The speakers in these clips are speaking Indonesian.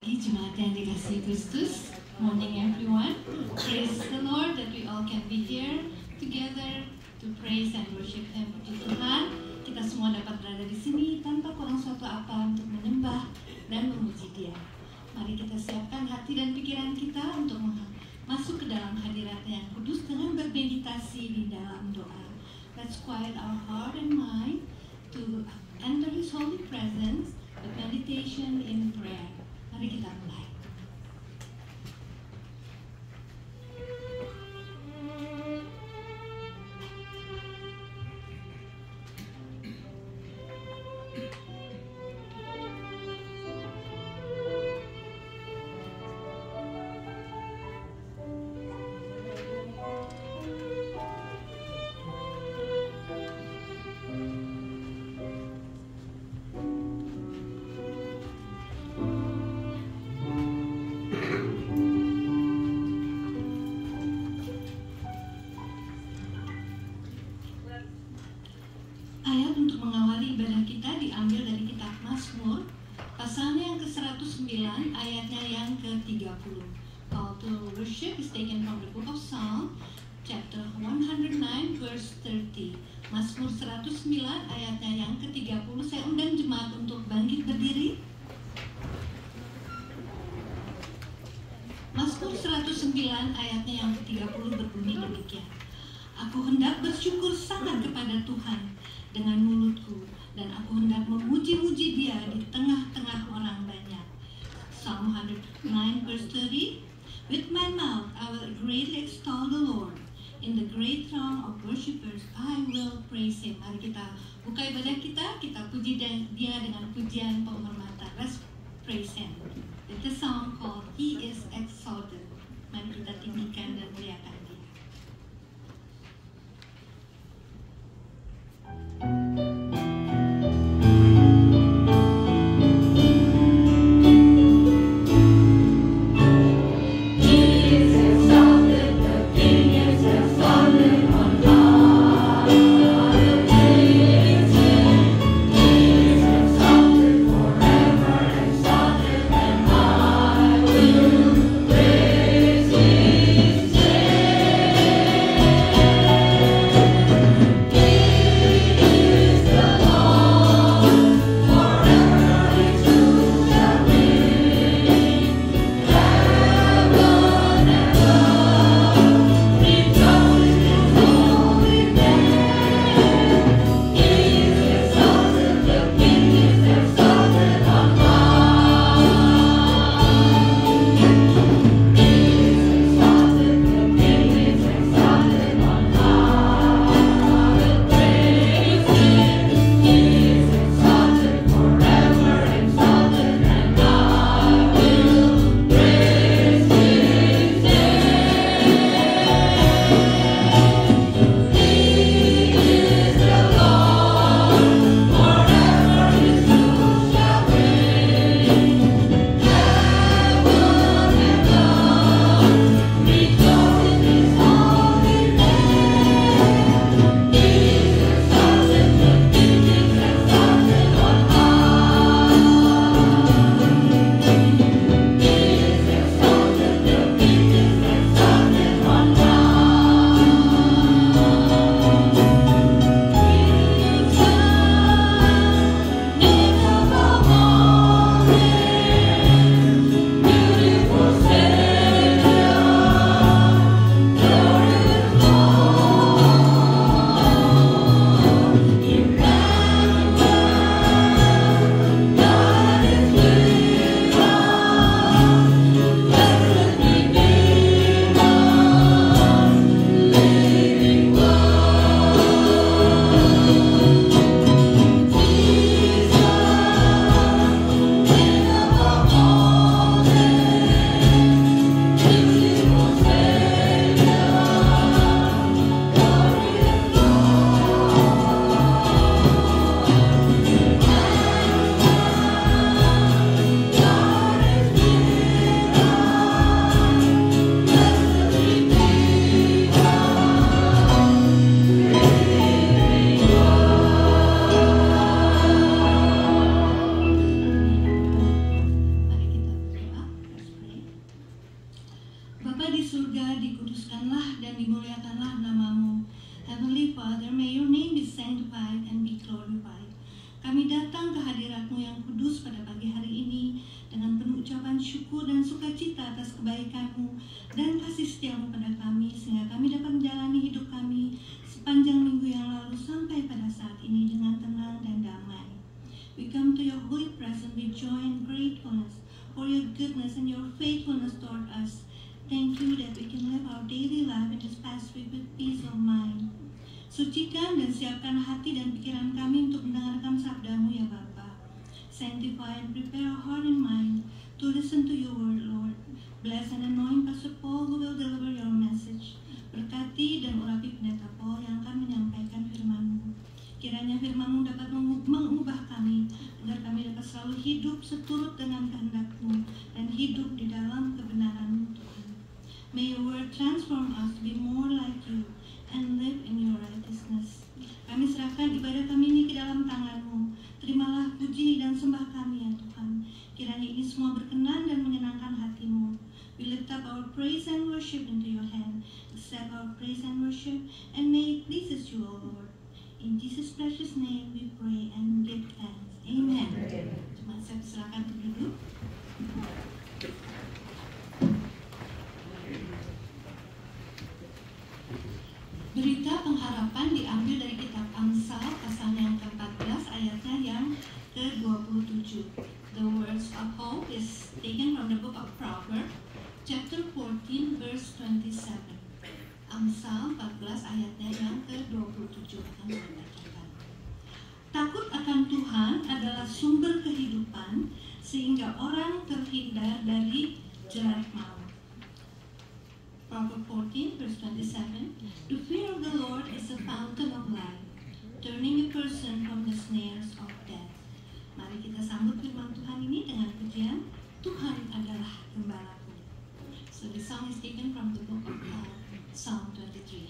Jemaat yang dikasihi Kristus, morning everyone. Praise the Lord that we all can be here together to praise and worship Him. Puji Tuhan, kita semua dapat berada di sini tanpa kurang suatu apa untuk menyembah dan memuji Dia. Mari kita siapkan hati dan pikiran kita untuk masuk ke dalam hadirat-Nya yang kudus dengan bermeditasi di dalam doa. Let's quiet our heart and mind to enter His holy presence with meditation in prayer. Mari kita mulai. Ayat untuk mengawali ibadah kita diambil dari kitab Mazmur, pasalnya yang ke-109, ayatnya yang ke-30. Call to worship is taken from the book of Psalm, chapter 109, verse 30. Mazmur 109, ayatnya yang ke-30. Saya undang jemaat untuk bangkit berdiri. Mazmur 109, ayatnya yang ke-30 berbunyi demikian. Aku hendak bersyukur sangat kepada Tuhan dengan mulutku, dan aku hendak memuji-muji Dia di tengah-tengah orang banyak. Psalm 109 verse 30. With my mouth I will greatly extol the Lord. In the great throng of worshippers I will praise Him. Mari kita buka ibadah kita puji Dia dengan pujian penghormatan. Let's praise Him. It's a song called He is Exalted. Mari kita tinggikan dan muliakan Dia. Forever exalted and surga, dikuduskanlah dan dimuliakanlah nama-Mu. Heavenly Father, may Your name be sanctified and be glorified. Kami datang ke hadirat-Mu yang kudus pada pagi hari ini dengan penuh ucapan syukur dan sukacita atas kebaikan-Mu dan kasih setia-Mu pada kami, sehingga kami dapat menjalani hidup kami sepanjang minggu yang lalu sampai pada saat ini dengan tenang dan damai. We come to Your holy presence with joy and gratefulness for Your goodness and Your faithfulness toward us. Thank You that we can live our daily life in this past week with peace of mind. Sucikan dan siapkan hati dan pikiran kami untuk mendengarkan sabda-Mu ya Bapa. Sanctify and prepare our heart and mind to listen to Your word, Lord. Bless and anoint Pastor Paul who will deliver Your message. Berkati dan urapi pendeta Paul yang akan menyampaikan firman-Mu. Kiranya firman-Mu dapat mengubah kami, agar kami dapat selalu hidup seturut dengan kehendak-Mu dan hidup di dalam kebenaran-Mu, Tuhan. May Your word transform us to be more like You and live in Your righteousness. Kami serahkan ibadah kami ini ke dalam tangan-Mu. Terimalah puji dan sembah kami ya Tuhan. Kiranya ini semua berkenan dan menyenangkan hati-Mu. We lift up our praise and worship into Your hand. Accept our praise and worship, and may it pleases You, O Lord. In Jesus' precious name we pray and give thanks. Amen. Cuma saya silakan untuk duduk. Berita pengharapan diambil dari kitab Amsal pasal yang ke-14 ayatnya yang ke-27. The words of hope is taken from the book of Proverbs, chapter 14, verse 27. Amsal 14 ayatnya yang ke-27 akan saya bacakan. Takut akan Tuhan adalah sumber kehidupan, sehingga orang terhindar dari jerat maut. Proverbs 14 verse 27. The fear of the Lord is a fountain of life, turning a person from the snares of death. Mari kita sambut firman Tuhan ini dengan pujian Tuhan adalah gembalaku. So the song is taken from the book of Psalm 23.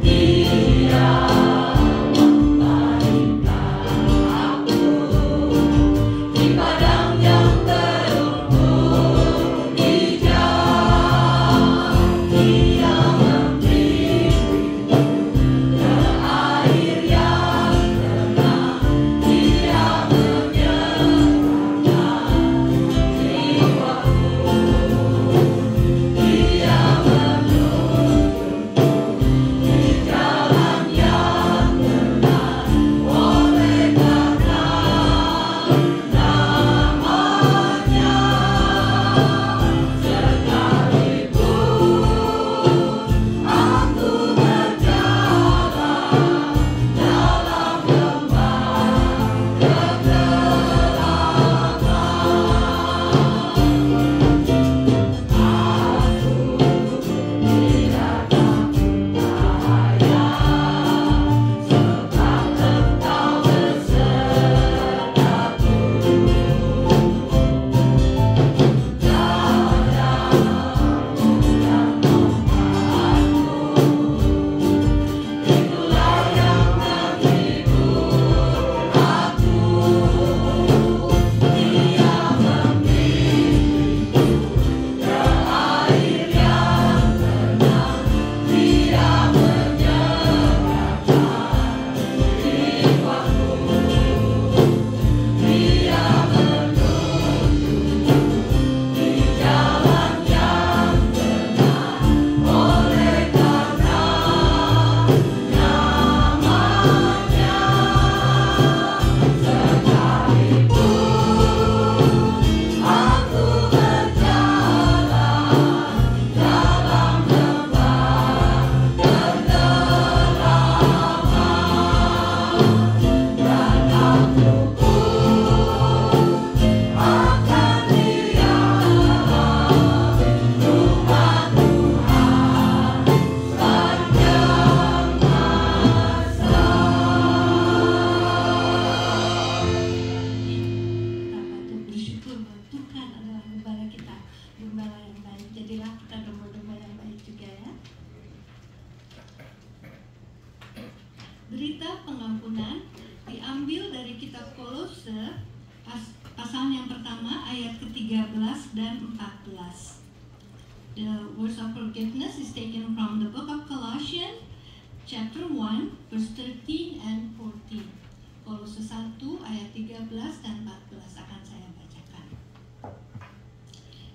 Di dan 14. The words of forgiveness is taken from the book of Colossians, chapter 1, verse 13 and 14. Kolose 1 ayat 13 dan 14 akan saya bacakan.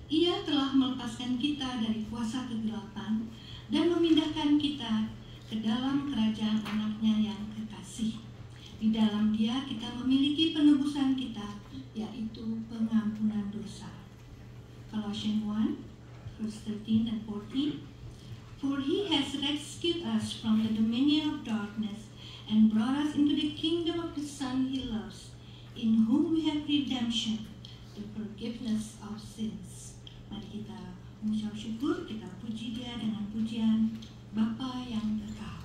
Ia telah melepaskan kita dari kuasa kegelapan dan memindahkan kita ke dalam kerajaan anaknya yang kekasih. Di dalam Dia kita memiliki penebusan kita, yaitu pengampunan dosa. Colossians 1 verse 13 and 14. For He has rescued us from the dominion of darkness and brought us into the kingdom of the Son He loves, in whom we have redemption, the forgiveness of sins. Mari kita mengucap syukur, kita puji Dia dengan pujian Bapa yang kekal.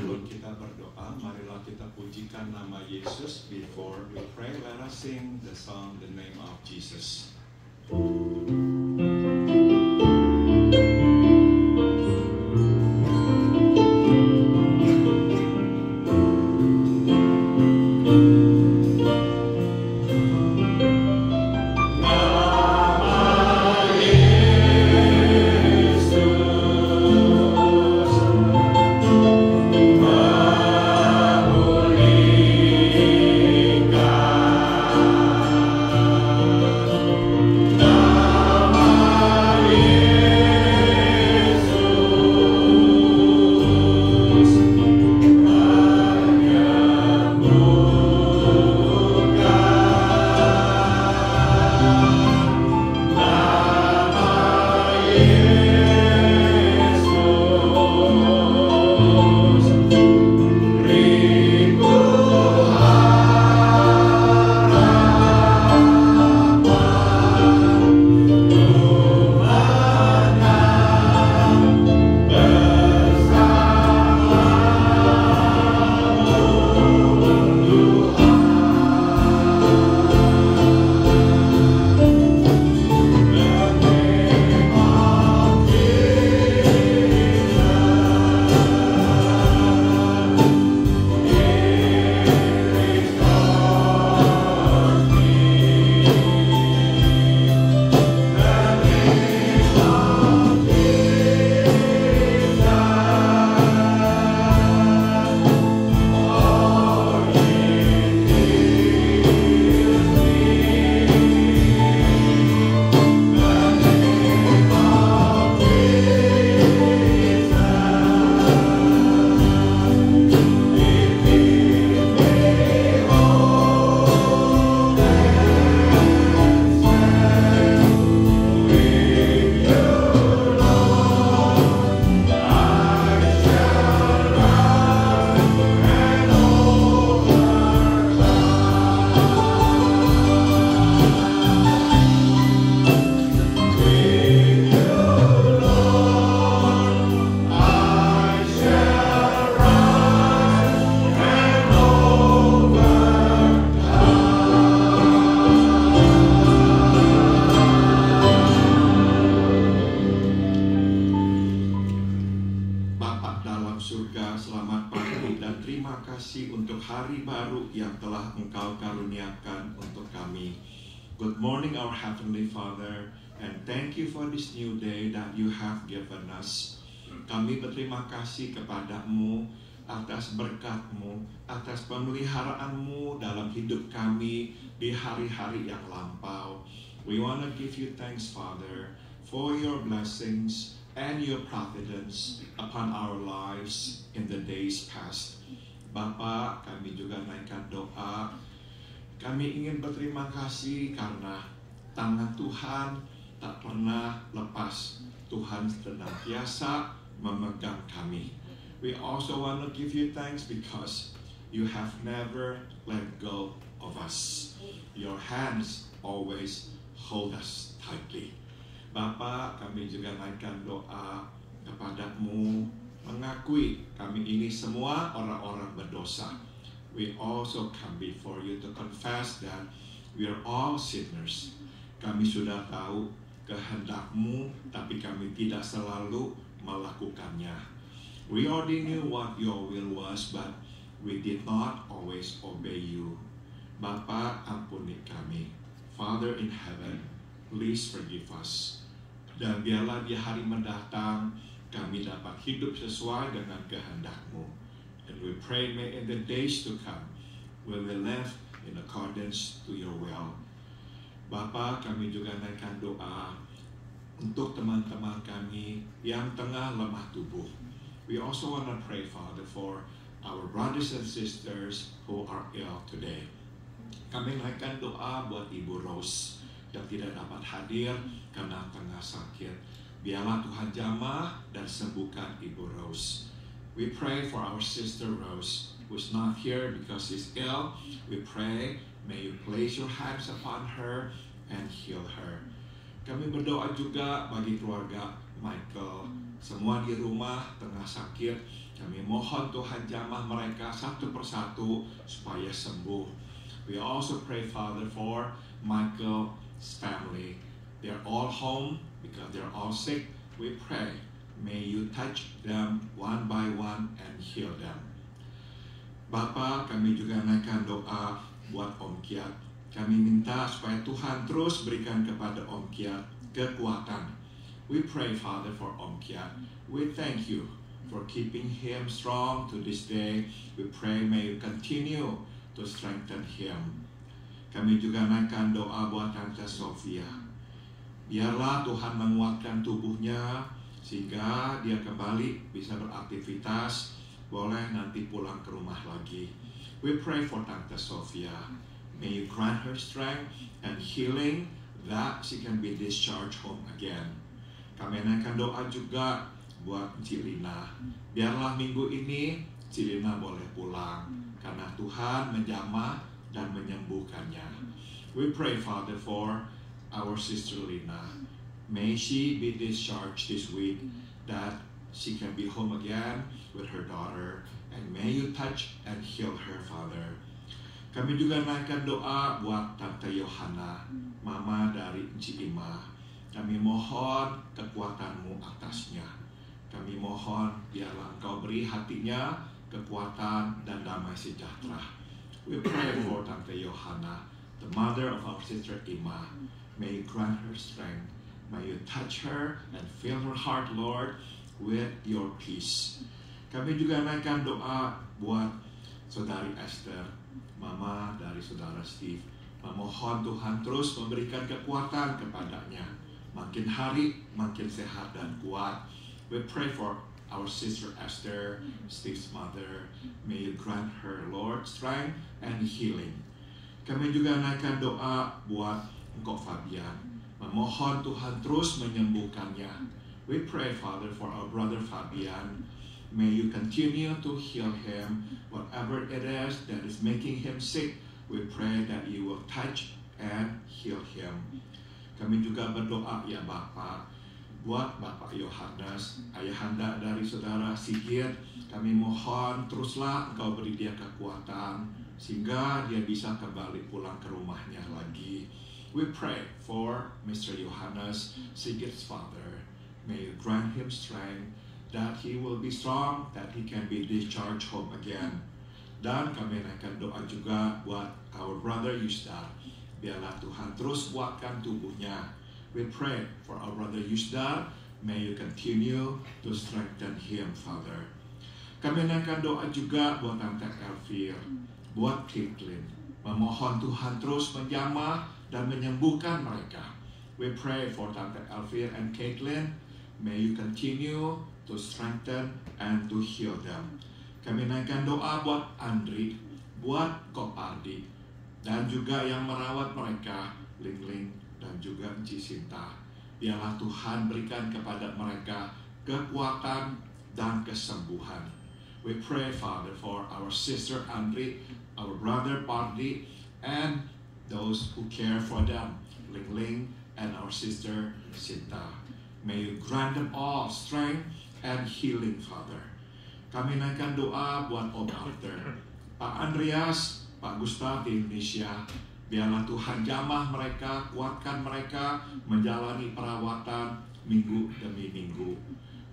Sebelum kita berdoa, marilah kita pujikan nama Yesus. Before we pray, let us sing the song, The Name of Jesus. Good morning, our Heavenly Father, and thank you for this new day that you have given us. Kami berterima kasih kepadamu atas berkat-Mu, atas pemeliharaan-Mu dalam hidup kami di hari-hari yang lampau. We want to give you thanks, Father, for your blessings and your providence upon our lives in the days past. Bapa, kami juga naikkan doa. Kami ingin berterima kasih karena tangan Tuhan tak pernah lepas. Tuhan senantiasa memegang kami. We also want to give you thanks because you have never let go of us. Your hands always hold us tightly. Bapa, kami juga naikkan doa kepadamu, mengakui kami ini semua orang-orang berdosa. We also come before you to confess that we are all sinners. Kami sudah tahu kehendak-Mu, tapi kami tidak selalu melakukannya. We already knew what your will was, but we did not always obey you. Bapa, ampuni kami. Father in heaven, please forgive us. Dan biarlah di hari mendatang, kami dapat hidup sesuai dengan kehendak-Mu. And we pray may in the days to come, we will live in accordance to your will. Bapa, kami juga naikkan doa untuk teman-teman kami yang tengah lemah tubuh. We also want to pray, Father, for our brothers and sisters who are ill today. Kami naikkan doa buat Ibu Rose yang tidak dapat hadir karena tengah sakit. Biarlah Tuhan jamah dan sembuhkan Ibu Rose. We pray for our sister Rose, who is not here because she's ill. We pray, may you place your hands upon her and heal her. Kami berdoa juga bagi keluarga Michael. Semua di rumah tengah sakit. Kami mohon Tuhan jamah mereka satu persatu supaya sembuh. We also pray, Father, for Michael's family. They are all home because they are all sick. We pray, may you touch them one by one and heal them. Bapa, kami juga naikkan doa buat Om Kiat. Kami minta supaya Tuhan terus berikan kepada Om Kiat kekuatan. We pray, Father, for Om Kiat. We thank you for keeping him strong to this day. We pray, may you continue to strengthen him. Kami juga naikkan doa buat Tante Sofia. Biarlah Tuhan menguatkan tubuhnya sehingga dia kembali bisa beraktivitas, boleh nanti pulang ke rumah lagi. We pray for Tante Sofia. May you grant her strength and healing that she can be discharged home again. Kami naikkan doa juga buat Cilina. Biarlah minggu ini Cilina boleh pulang karena Tuhan menjamah dan menyembuhkannya. We pray, Father, for our sister Lina. May she be discharged this week, that she can be home again with her daughter, and may you touch and heal her, Father. Kami juga naikkan doa buat Tante Yohana, mama dari Encik Ima. Kami mohon kekuatan-Mu atasnya. Kami mohon biarlah Engkau beri hatinya kekuatan dan damai sejahtera. We pray for Tante Yohana, the mother of our sister Ima. May you grant her strength. May you touch her and fill her heart, Lord, with your peace. Kami juga naikkan doa buat Saudari Esther, mama dari Saudara Steve. Memohon Tuhan terus memberikan kekuatan kepadanya. Makin hari makin sehat dan kuat. We pray for our sister Esther, Steve's mother. May you grant her, Lord, strength and healing. Kami juga naikkan doa buat Engkau Fabian. Memohon Tuhan terus menyembuhkannya. We pray, Father, for our brother Fabian. May you continue to heal him. Whatever it is that is making him sick, we pray that you will touch and heal him. Kami juga berdoa, ya Bapak, buat Bapak Yohanes, ayahanda dari Saudara Sigit. Kami mohon teruslah Engkau beri dia kekuatan sehingga dia bisa kembali pulang ke rumahnya lagi. We pray for Mr. Yohanes, Sigit's father. May you grant him strength, that he will be strong, that he can be discharged home again. Dan kami naikkan doa juga buat our brother Yusda. Biarlah Tuhan terus kuatkan tubuhnya. We pray for our brother Yusda. May you continue to strengthen him, Father. Kami naikkan doa juga buat Tante Elvir, buat Caitlin. Memohon Tuhan terus menjamah dan menyembuhkan mereka. We pray for Tante Elvir and Caitlin. May you continue to strengthen and to heal them. Kami naikkan doa buat Andri, buat Kopardi, dan juga yang merawat mereka, Ling dan juga Encik Sinta. Biarlah Tuhan berikan kepada mereka kekuatan dan kesembuhan. We pray, Father, for our sister Andri, our brother Pardi, and those who care for them, Ling and our sister Sinta. May you grant them all strength and healing, Father. Kami naikkan doa buat Om Arthur, Pak Andreas, Pak Gustav di Indonesia. Biarlah Tuhan jamah mereka, kuatkan mereka menjalani perawatan minggu demi minggu.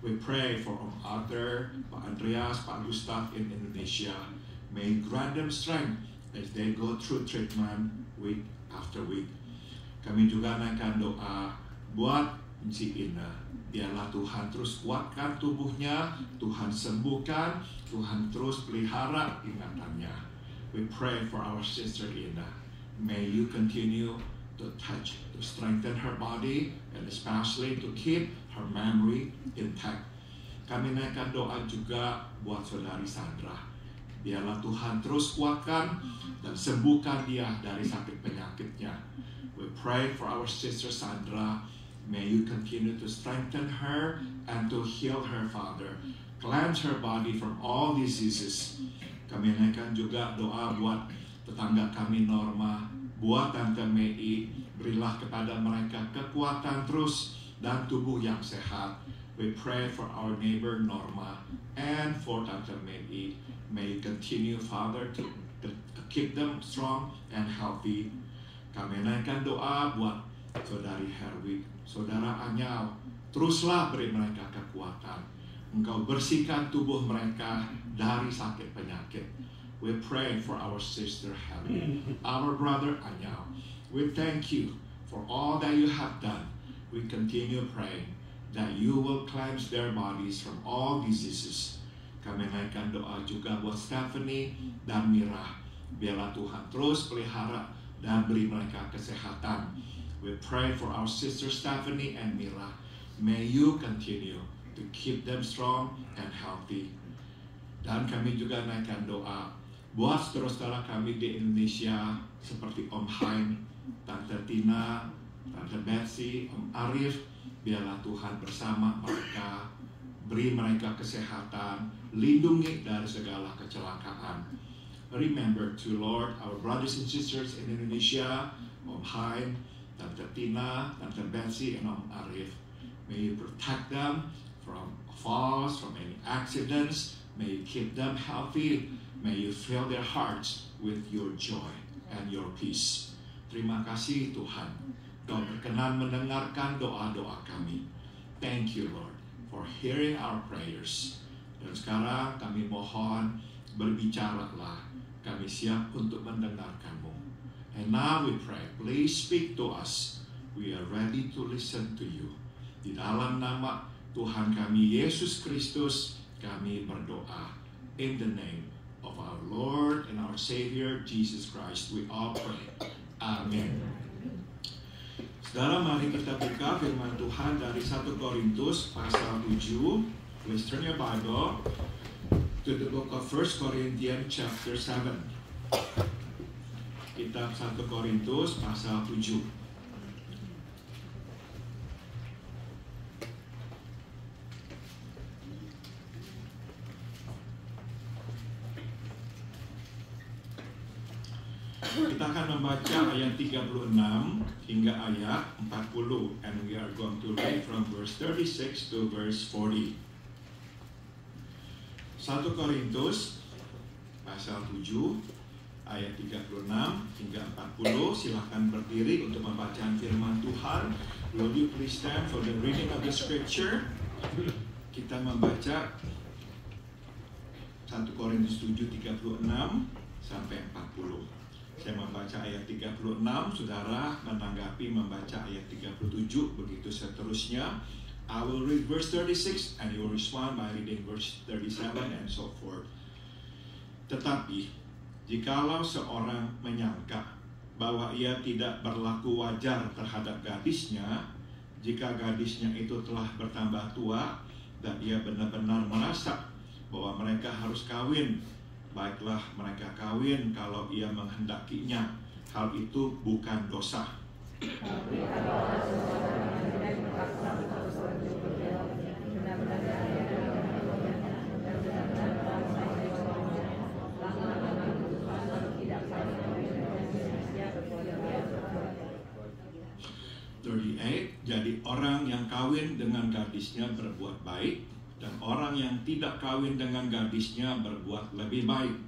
We pray for Om Arthur, Pak Andreas, Pak Gustav in Indonesia. May grant them strength as they go through treatment week after week. Kami juga naikkan doa buat Encik Ina. Biarlah Tuhan terus kuatkan tubuhnya, Tuhan sembuhkan, Tuhan terus pelihara ingatannya. We pray for our sister Ina. May you continue to touch, to strengthen her body, and especially to keep her memory intact. Kami naikkan doa juga buat Saudari Sandra. Biarlah Tuhan terus kuatkan dan sembuhkan dia dari sakit penyakitnya. We pray for our sister Sandra. May you continue to strengthen her and to heal her, Father. Cleanse her body from all diseases. Kami naikkan juga doa buat tetangga kami Norma, buat Tante Mei. Berilah kepada mereka kekuatan terus dan tubuh yang sehat. We pray for our neighbor Norma and for Tante Mei. May you continue, Father, to keep them strong and healthy. Kami naikkan doa buat Saudari Herwig, Saudara Anyal. Teruslah beri mereka kekuatan. Engkau bersihkan tubuh mereka dari sakit penyakit. We pray for our sister Helen, our brother Anyal. We thank you for all that you have done. We continue praying that you will cleanse their bodies from all diseases. Kami naikkan doa juga buat Stephanie dan Mira. Biarlah Tuhan terus pelihara dan beri mereka kesehatan. We pray for our sister Stephanie and Mira. May you continue to keep them strong and healthy. Dan kami juga naikkan doa buat saudara-saudara kami di Indonesia seperti Om Haim, Tante Tina, Tante Betsy, Om Arif. Biarlah Tuhan bersama mereka, beri mereka kesehatan, lindungi dari segala kecelakaan. Remember to Lord, our brothers and sisters in Indonesia, Om Haim, Tante Tina, Tante Betsy, and Om Arif. May you protect them from falls, from any accidents. May you keep them healthy. May you fill their hearts with your joy and your peace. Terima kasih Tuhan, Kau berkenan mendengarkan doa-doa kami. Thank you Lord for hearing our prayers. Dan sekarang kami mohon, berbicaralah. Kami siap untuk mendengarkan-Mu. And now we pray, please speak to us. We are ready to listen to you. Di dalam nama Tuhan kami Yesus Kristus, kami berdoa. In the name of our Lord and our Savior Jesus Christ, we all pray. Amin. Saudara, mari kita buka firman Tuhan dari 1 Korintus pasal 7. Please turn your Bible to the book of 1 Corinthians chapter 7. Kitab 1 Korintus pasal 7. Kita akan membaca ayat 36 hingga ayat 40, and we are going to read from verse 36 to verse 40. 1 Korintus pasal 7 ayat 36 hingga 40. Silakan berdiri untuk membacaan firman Tuhan. Will you please stand for the reading of the scripture? Kita membaca 1 Korintus 7 36 sampai 40. Saya membaca ayat 36, saudara menanggapi membaca ayat 37, begitu seterusnya. I will read verse 36 and you will respond by reading verse 37 and so forth. Tetapi, jikalau seorang menyangka bahwa ia tidak berlaku wajar terhadap gadisnya, jika gadisnya itu telah bertambah tua dan ia benar-benar merasa bahwa mereka harus kawin, baiklah mereka kawin kalau ia menghendakinya. Hal itu bukan dosa. Jadi orang yang kawin dengan gadisnya berbuat baik, dan orang yang tidak kawin dengan gadisnya berbuat lebih baik.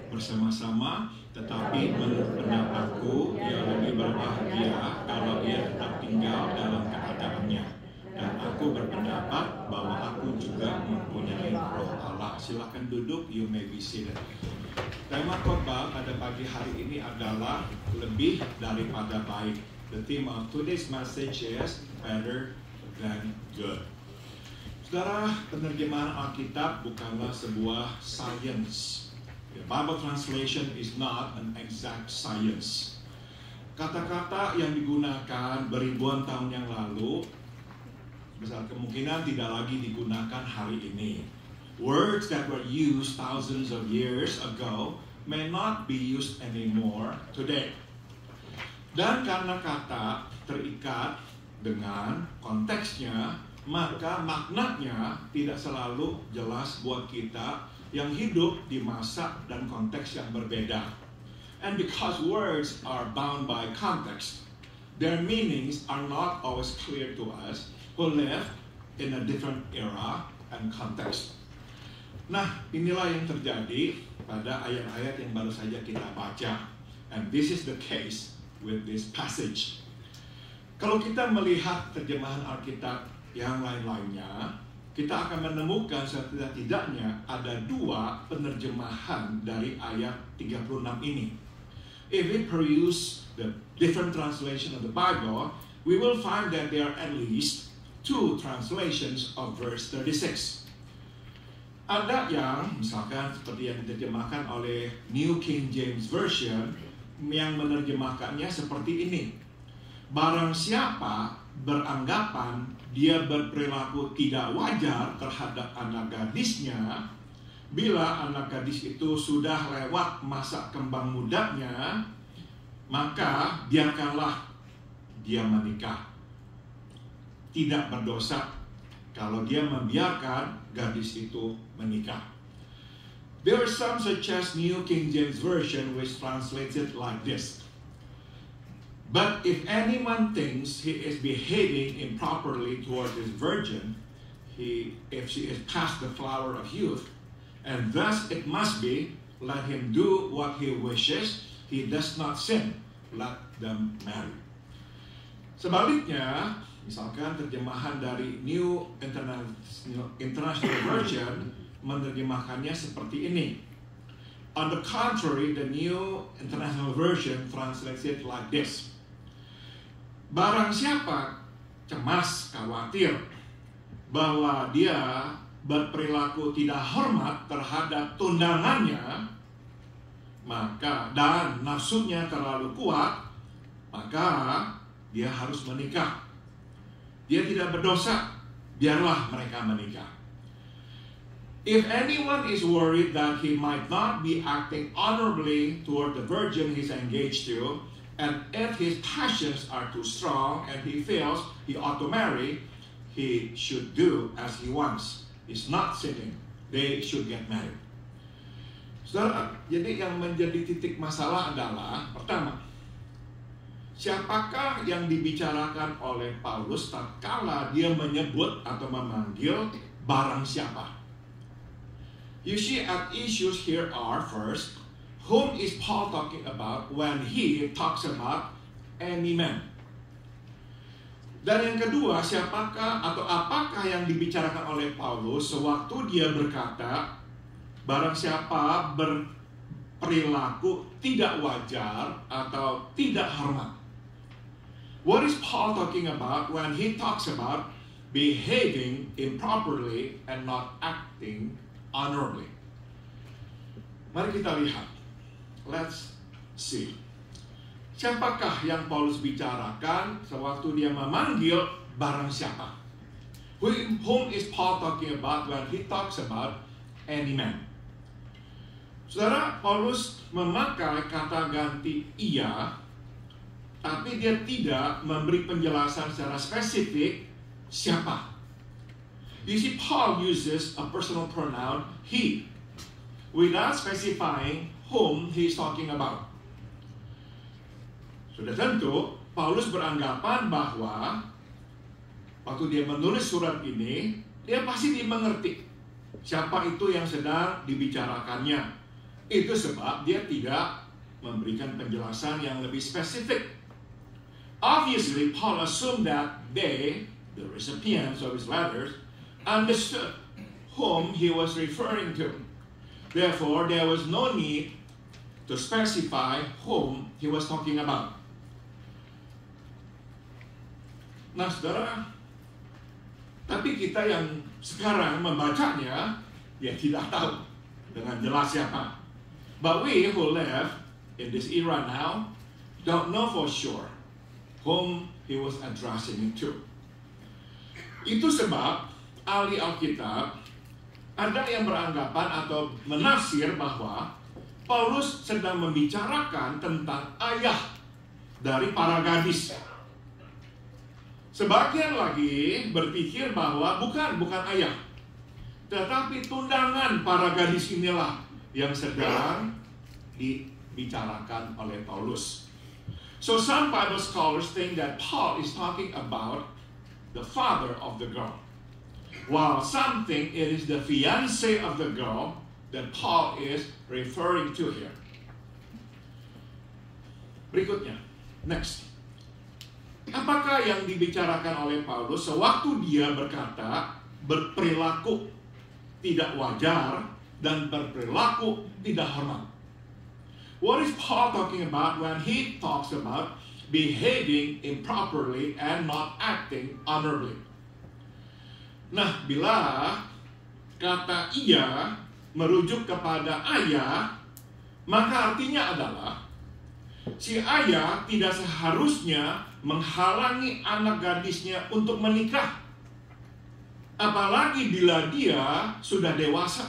Bersama-sama, tetapi menurut pendapatku, ia lebih berbahagia kalau ia tetap tinggal dalam keadaannya. Dan aku berpendapat bahwa aku juga mempunyai roh Allah. Silakan duduk, you may be seated. Tema khotbah pada pagi hari ini adalah lebih daripada baik. The theme of today's message is better than good. Saudara, penerjemahan Alkitab bukanlah sebuah science. The Bible translation is not an exact science. Kata-kata yang digunakan beribuan tahun yang lalu besar kemungkinan tidak lagi digunakan hari ini. Words that were used thousands of years ago may not be used anymore today. Dan karena kata terikat dengan konteksnya, maka maknanya tidak selalu jelas buat kita yang hidup di masa dan konteks yang berbeda. And because words are bound by context, their meanings are not always clear to us who live in a different era and context. Nah, inilah yang terjadi pada ayat-ayat yang baru saja kita baca. And this is the case with this passage. Kalau kita melihat terjemahan Alkitab yang lain-lainnya, kita akan menemukan setidak-tidaknya ada 2 penerjemahan dari ayat 36 ini. If we peruse the different translation of the Bible, we will find that there are at least 2 translations of verse 36. Ada yang, misalkan seperti yang diterjemahkan oleh New King James Version, yang menerjemahkannya seperti ini. Barang siapa beranggapan dia berperilaku tidak wajar terhadap anak gadisnya, bila anak gadis itu sudah lewat masa kembang mudanya, maka biarkanlah dia menikah. Tidak berdosa kalau dia membiarkan gadis itu menikah. There are some such as New King James Version which translates it like this. But if anyone thinks he is behaving improperly toward his virgin, if she is past the flower of youth, and thus it must be, let him do what he wishes, he does not sin, let them marry. Sebaliknya, misalkan terjemahan dari New International Version menerjemahkannya seperti ini. On the contrary, the New International Version translates it like this. Barang siapa cemas, khawatir bahwa dia berperilaku tidak hormat terhadap tunangannya, maka dan nafsunya terlalu kuat, maka dia harus menikah. Dia tidak berdosa, biarlah mereka menikah. If anyone is worried that he might not be acting honorably toward the virgin he's engaged to, and if his passions are too strong and he feels he ought to marry, he should do as he wants. He's not sinning. They should get married. Saudara, jadi yang menjadi titik masalah adalah, pertama, siapakah yang dibicarakan oleh Paulus tatkala dia menyebut atau memanggil barang siapa? You see, at issues here are, first, whom is Paul talking about when he talks about any man? Dan yang kedua, siapakah atau apakah yang dibicarakan oleh Paulus sewaktu dia berkata barang siapa berperilaku tidak wajar atau tidak hormat? What is Paul talking about when he talks about behaving improperly and not acting honorably? Mari kita lihat. Let's see. Siapakah yang Paulus bicarakan sewaktu dia memanggil barang siapa? Whom is Paul talking about when he talks about any man? Saudara, Paulus memakai kata ganti ia, tapi dia tidak memberi penjelasan secara spesifik siapa. You see, Paul uses a personal pronoun he, without specifying whom he is talking about. Sudah tentu, Paulus beranggapan bahwa waktu dia menulis surat ini, dia pasti dimengerti siapa itu yang sedang dibicarakannya. Itu sebab dia tidak memberikan penjelasan yang lebih spesifik. Obviously, Paul assumed that they, the recipients of his letters, understood whom he was referring to. Therefore, there was no need to specify whom he was talking about. Nah, saudara, tapi kita yang sekarang membacanya, ya tidak tahu dengan jelas siapa. But we who live in this era now don't know for sure whom he was addressing it to. Itu sebab ahli Alkitab ada yang beranggapan atau menafsir bahwa Paulus sedang membicarakan tentang ayah dari para gadis. Sebagian lagi berpikir bahwa bukan ayah. Tetapi tundangan para gadis inilah yang sedang dibicarakan oleh Paulus. So some Bible scholars think that Paul is talking about the father of the girl, while some think it is the fiancé of the girl that Paul is referring to here. Berikutnya, next. Apakah yang dibicarakan oleh Paulus sewaktu dia berkata berperilaku tidak wajar dan berperilaku tidak hormat? What is Paul talking about when he talks about behaving improperly and not acting honorably? Nah, bila kata ia merujuk kepada ayah, maka artinya adalah si ayah tidak seharusnya menghalangi anak gadisnya untuk menikah, apalagi bila dia sudah dewasa.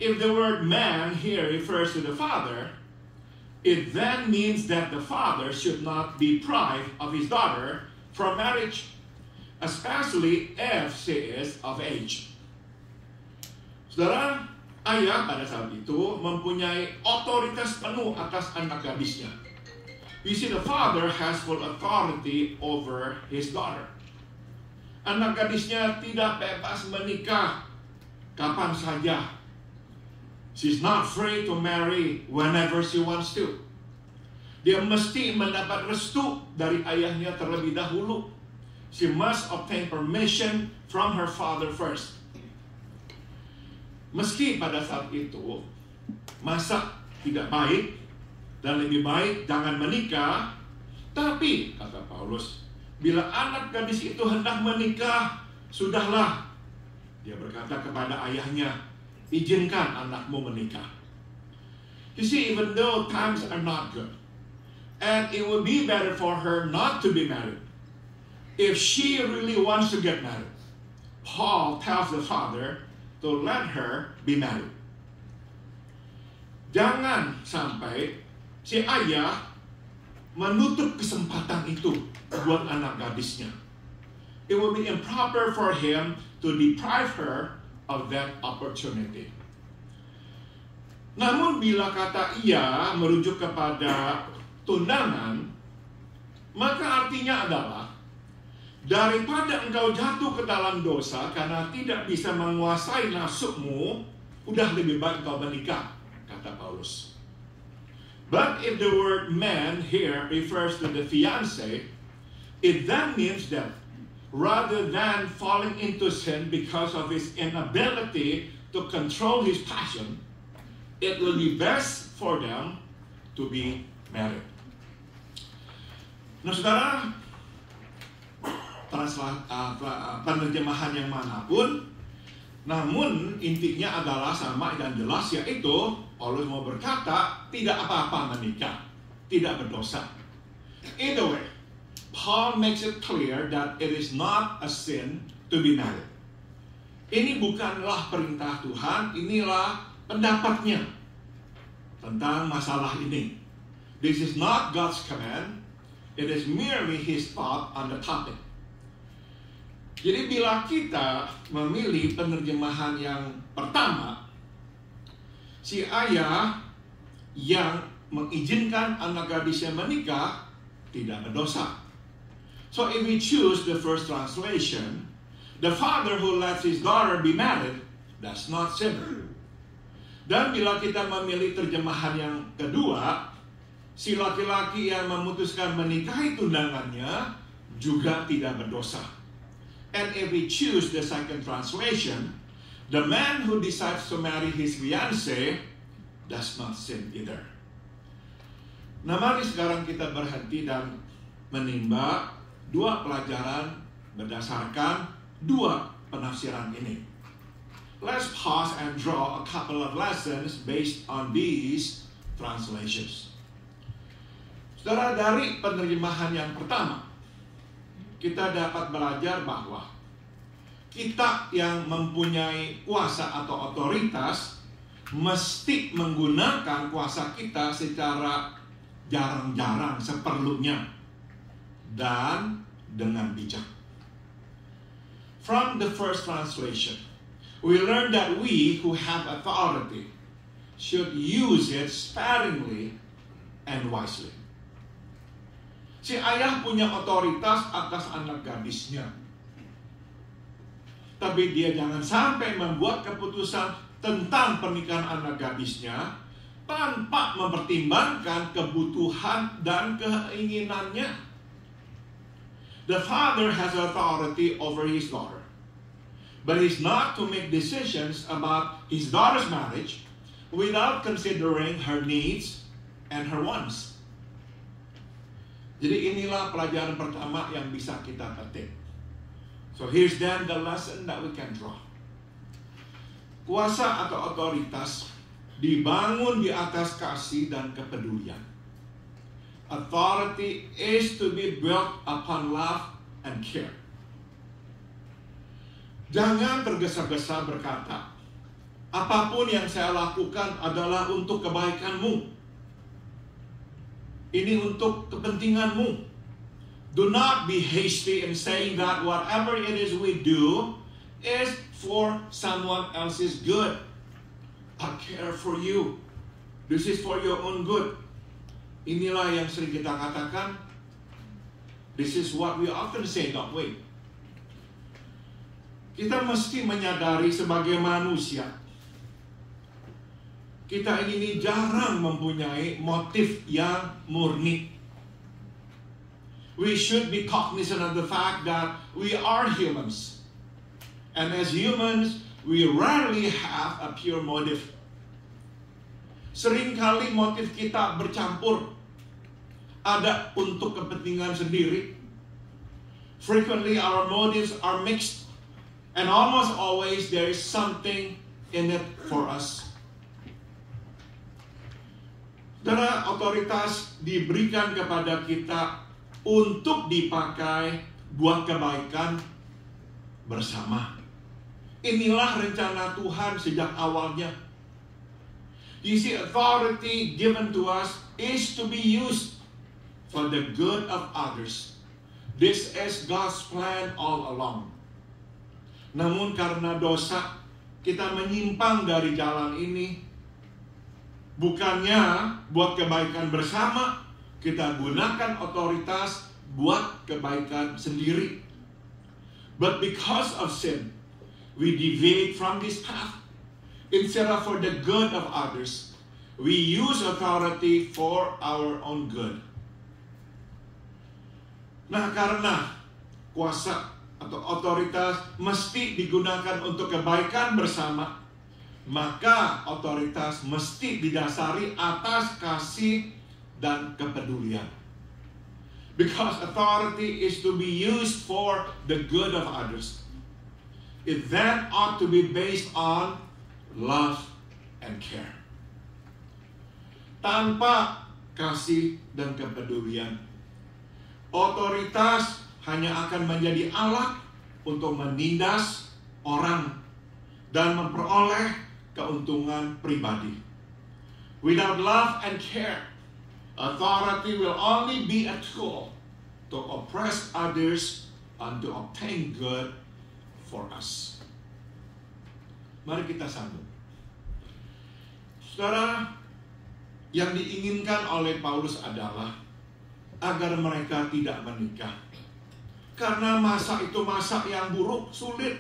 If the word man here refers to the father, it then means that the father should not be deprived of his daughter from marriage, especially if she is of age. Saudara, ayah pada saat itu mempunyai otoritas penuh atas anak gadisnya. You see, the father has full authority over his daughter. Anak gadisnya tidak bebas menikah kapan saja. She's not free to marry whenever she wants to. Dia mesti mendapat restu dari ayahnya terlebih dahulu. She must obtain permission from her father first. Meski pada saat itu masa tidak baik dan lebih baik jangan menikah, tapi kata Paulus, bila anak gadis itu hendak menikah, sudahlah. Dia berkata kepada ayahnya, izinkan anakmu menikah. You see, even though times are not good, and it would be better for her not to be married, if she really wants to get married, Paul tells the father to let her be married. Jangan sampai si ayah menutup kesempatan itu buat anak gadisnya. It will be improper for him to deprive her of that opportunity. Namun bila kata ia merujuk kepada tundangan, maka artinya adalah daripada engkau jatuh ke dalam dosa karena tidak bisa menguasai nafsumu, udah lebih baik engkau menikah, kata Paulus. But if the word man here refers to the fiancé, it then means that rather than falling into sin because of his inability to control his passion, it will be best for them to be married. Nah, saudara, penerjemahan yang manapun, namun intinya adalah sama dan jelas, yaitu Paulus mau berkata tidak apa-apa menikah, tidak berdosa. Either way, Paul makes it clear that it is not a sin to be married. Ini bukanlah perintah Tuhan, inilah pendapatnya tentang masalah ini. This is not God's command, it is merely his thought on the topic. Jadi bila kita memilih penerjemahan yang pertama, si ayah yang mengizinkan anak gadisnya menikah tidak berdosa. So if we choose the first translation, the father who lets his daughter be married, that's not sin. Dan bila kita memilih terjemahan yang kedua, si laki-laki yang memutuskan menikahi tundangannya juga tidak berdosa. And if we choose the second translation, the man who decides to marry his fiancée does not sin either. Nah, mari sekarang kita berhenti dan menimba dua pelajaran berdasarkan dua penafsiran ini. Let's pause and draw a couple of lessons based on these translations. Saudara, dari penerjemahan yang pertama, kita dapat belajar bahwa kita yang mempunyai kuasa atau otoritas mesti menggunakan kuasa kita secara jarang-jarang, seperlunya, dan dengan bijak. From the first translation, we learn that we who have authority should use it sparingly and wisely. Si ayah punya otoritas atas anak gadisnya. Tapi dia jangan sampai membuat keputusan tentang pernikahan anak gadisnya tanpa mempertimbangkan kebutuhan dan keinginannya. The father has authority over his daughter, but he's not to make decisions about his daughter's marriage without considering her needs and her wants. Jadi inilah pelajaran pertama yang bisa kita petik. So here's then the lesson that we can draw. Kuasa atau otoritas dibangun di atas kasih dan kepedulian. Authority is to be built upon love and care. Jangan tergesa-gesa berkata, apapun yang saya lakukan adalah untuk kebaikanmu. Ini untuk kepentinganmu. Do not be hasty in saying that whatever it is we do is for someone else's good. I care for you. This is for your own good. Inilah yang sering kita katakan. This is what we often say, don't we? Kita mesti menyadari sebagai manusia, kita ini jarang mempunyai motif yang murni. We should be cognizant of the fact that we are humans. And as humans, we rarely have a pure motive. Seringkali motif kita bercampur. Ada untuk kepentingan sendiri. Frequently our motives are mixed. And almost always there is something in it for us. Karena otoritas diberikan kepada kita untuk dipakai buat kebaikan bersama. Inilah rencana Tuhan sejak awalnya. You see, authority given to us is to be used for the good of others. This is God's plan all along. Namun karena dosa, kita menyimpang dari jalan ini. Bukannya buat kebaikan bersama, kita gunakan otoritas buat kebaikan sendiri. But because of sin, we deviate from this path. Instead of for the good of others, we use authority for our own good. Nah, karena kuasa atau otoritas mesti digunakan untuk kebaikan bersama, maka otoritas mesti didasari atas kasih dan kepedulian. Because authority is to be used for the good of others, it then ought to be based on love and care. Tanpa kasih dan kepedulian, otoritas hanya akan menjadi alat untuk menindas orang dan memperoleh keuntungan pribadi. Without love and care, authority will only be a tool to oppress others and to obtain good for us. Mari kita sambung. Saudara, yang diinginkan oleh Paulus adalah agar mereka tidak menikah. Karena masa itu masa yang buruk, sulit.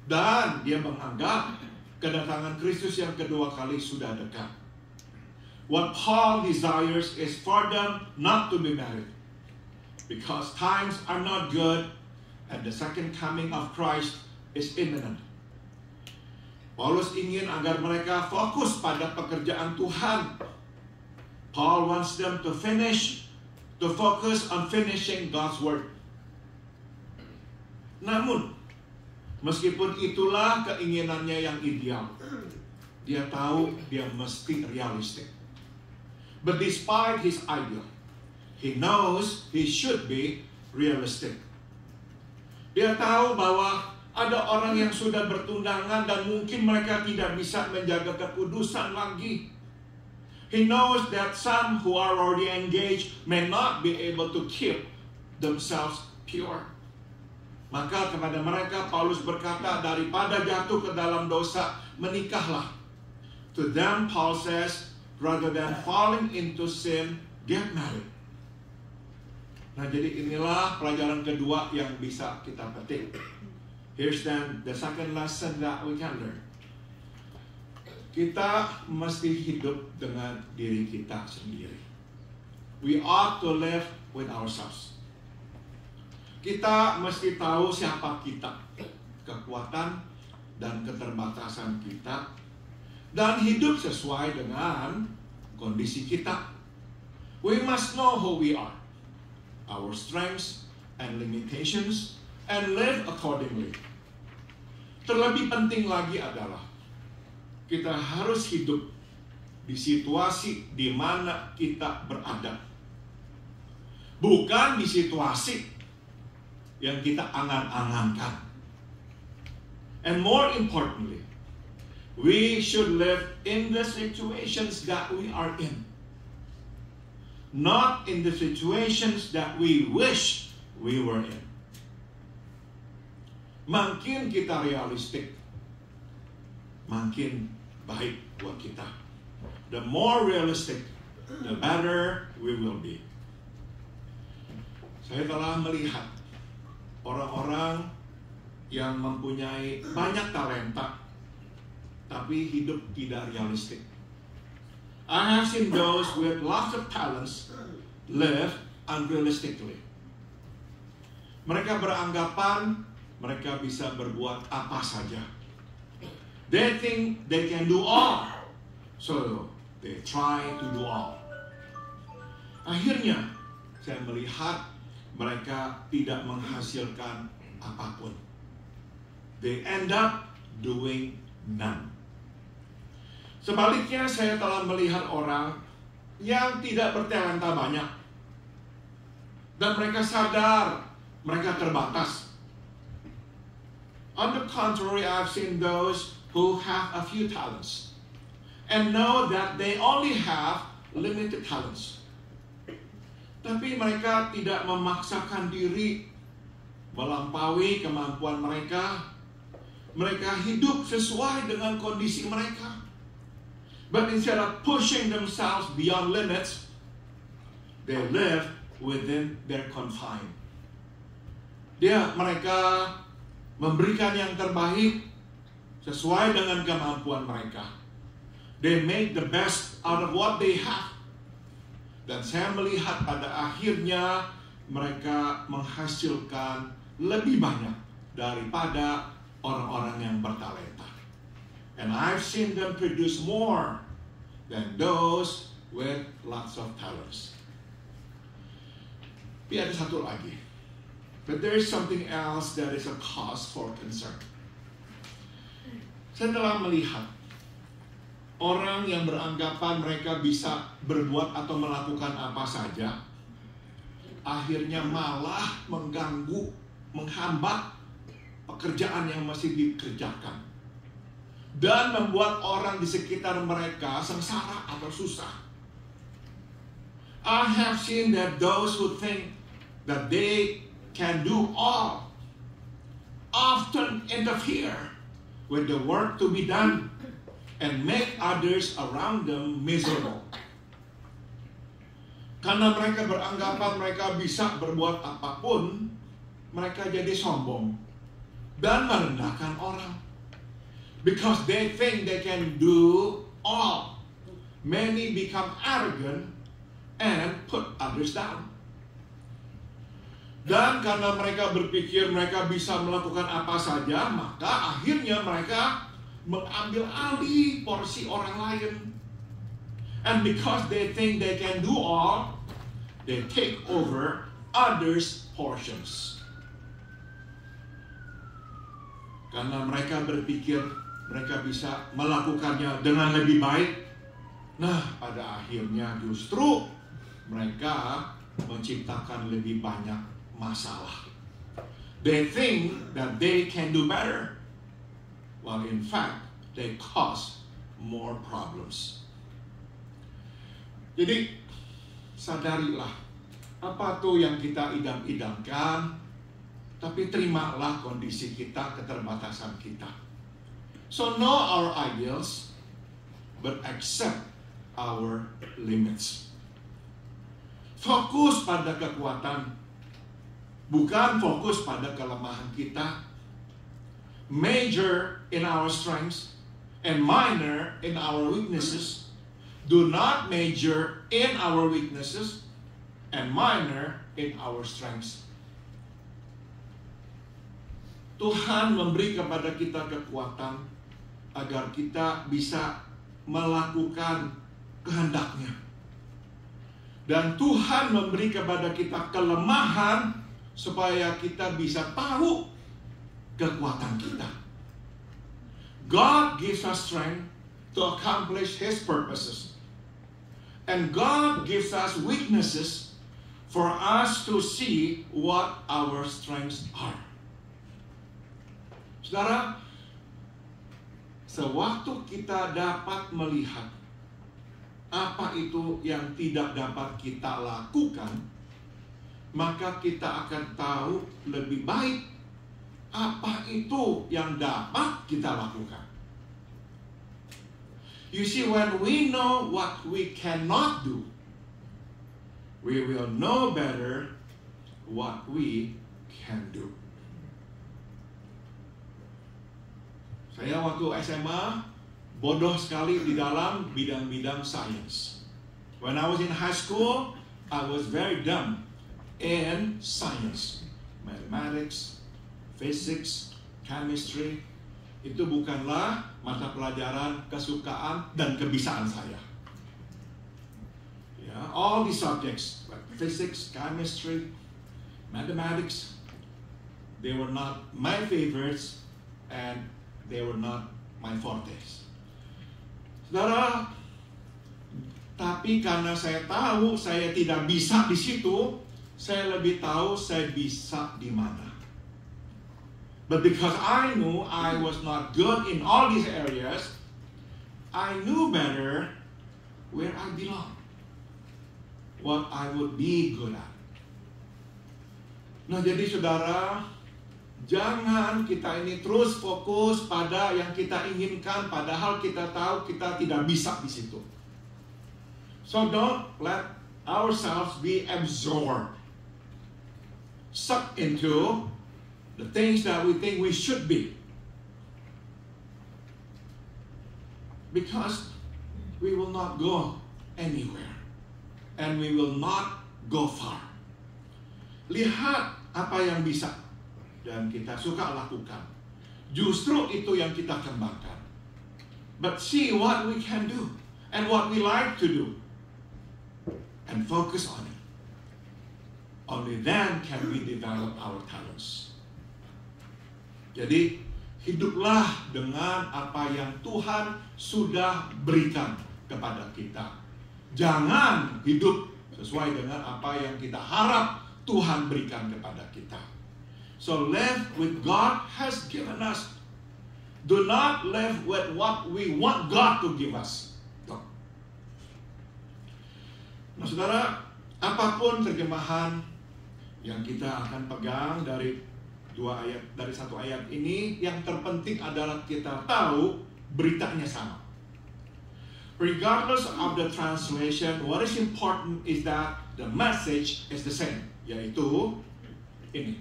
Dan dia menganggap kedatangan Kristus yang kedua kali sudah dekat. What Paul desires is for them not to be married, because times are not good and the second coming of Christ is imminent. Paulus ingin agar mereka fokus pada pekerjaan Tuhan. Paul wants them to focus on finishing God's work. Namun, meskipun itulah keinginannya yang ideal, dia tahu dia mesti realistik. But despite his ideal, he knows he should be realistic. Dia tahu bahwa ada orang yang sudah bertundangan dan mungkin mereka tidak bisa menjaga kekudusan lagi. He knows that some who are already engaged may not be able to keep themselves pure. Maka kepada mereka Paulus berkata, daripada jatuh ke dalam dosa, menikahlah. To them Paul says, rather than falling into sin, get married. Nah, jadi inilah pelajaran kedua yang bisa kita petik. Here's then the second lesson that we can learn. Kita mesti hidup dengan diri kita sendiri. We ought to live with ourselves. Kita mesti tahu siapa kita, kekuatan dan keterbatasan kita, dan hidup sesuai dengan kondisi kita. We must know who we are, our strengths and limitations, and live accordingly. Terlebih penting lagi adalah kita harus hidup di situasi di mana kita berada, bukan di situasi yang kita angan-angankan. And more importantly, we should live in the situations that we are in, not in the situations that we wish we were in. Makin kita realistik, makin baik buat kita. The more realistic, the better we will be. Saya telah melihat orang-orang yang mempunyai banyak talenta, tapi hidup tidak realistik. I have seen those with lots of talents live unrealistically. Mereka beranggapan mereka bisa berbuat apa saja. They think they can do all, so they try to do all. Akhirnya, saya melihat mereka tidak menghasilkan apapun. They end up doing none. Sebaliknya, saya telah melihat orang yang tidak bertalenta banyak, dan mereka sadar mereka terbatas. On the contrary, I've seen those who have a few talents and know that they only have limited talents. Tapi mereka tidak memaksakan diri melampaui kemampuan mereka. Mereka hidup sesuai dengan kondisi mereka. But instead of pushing themselves beyond limits, they live within their confine. Mereka memberikan yang terbaik sesuai dengan kemampuan mereka. They make the best out of what they have. Dan saya melihat pada akhirnya mereka menghasilkan lebih banyak daripada orang-orang yang bertalenta. And I've seen them produce more than those with lots of talents. Tapi ada satu lagi. But there is something else that is a cause for concern. Saya telah melihat orang yang beranggapan mereka bisa berbuat atau melakukan apa saja, akhirnya malah mengganggu, menghambat pekerjaan yang masih dikerjakan, dan membuat orang di sekitar mereka sengsara atau susah. I have seen that those who think that they can do all often interfere with the work to be done and make others around them miserable. Karena mereka beranggapan mereka bisa berbuat apapun, mereka jadi sombong dan merendahkan orang. Because they think they can do all, many become arrogant and put others down. Dan karena mereka berpikir mereka bisa melakukan apa saja, maka akhirnya mereka mengambil alih porsi orang lain. And because they think they can do all, they take over others' portions. Karena mereka berpikir mereka bisa melakukannya dengan lebih baik, nah pada akhirnya justru mereka menciptakan lebih banyak masalah. They think that they can do better, while in fact they cause more problems. Jadi sadarilah apa tuh yang kita idam-idamkan, Tapi terimalah kondisi kita, keterbatasan kita. So know our ideals, but accept our limits. Fokus pada kekuatan, bukan fokus pada kelemahan kita. Major in our strengths and minor in our weaknesses. Do not major in our weaknesses and minor in our strengths. Tuhan memberi kepada kita kekuatan agar kita bisa melakukan kehendak-Nya. Dan Tuhan memberi kepada kita kelemahan supaya kita bisa tahu kekuatan kita. God gives us strength to accomplish His purposes. And God gives us weaknesses for us to see what our strengths are. Saudara, sewaktu kita dapat melihat apa itu yang tidak dapat kita lakukan, maka kita akan tahu lebih baik apa itu yang dapat kita lakukan. You see, when we know what we cannot do, we will know better what we can do. Saya waktu SMA bodoh sekali di dalam bidang-bidang sains. When I was in high school, I was very dumb in science, mathematics, physics, chemistry. Itu bukanlah mata pelajaran kesukaan dan kebisaan saya. All these subjects like physics, chemistry, mathematics, they were not my favorites and they were not my fortes. Saudara, tapi karena saya tahu saya tidak bisa di situ, saya lebih tahu saya bisa di mana. But because I knew I was not good in all these areas, I knew better where I belong, what I would be good at. Nah, jadi saudara, jangan kita ini terus fokus pada yang kita inginkan, padahal kita tahu kita tidak bisa di situ. So don't let ourselves be absorbed, sucked into the things that we think we should be. Because we will not go anywhere. And we will not go far. Lihat apa yang bisa dan kita suka lakukan. Justru itu yang kita kembangkan. But see what we can do and what we like to do. And focus on it. Only then can we develop our talents. Jadi, hiduplah dengan apa yang Tuhan sudah berikan kepada kita. Jangan hidup sesuai dengan apa yang kita harap Tuhan berikan kepada kita. So live with God has given us. Do not live with what we want God to give us. No. Nah, saudara, apapun terjemahan yang kita akan pegang dari satu ayat ini, yang terpenting adalah kita tahu beritanya sama. Regardless of the translation, what is important is that the message is the same, yaitu ini.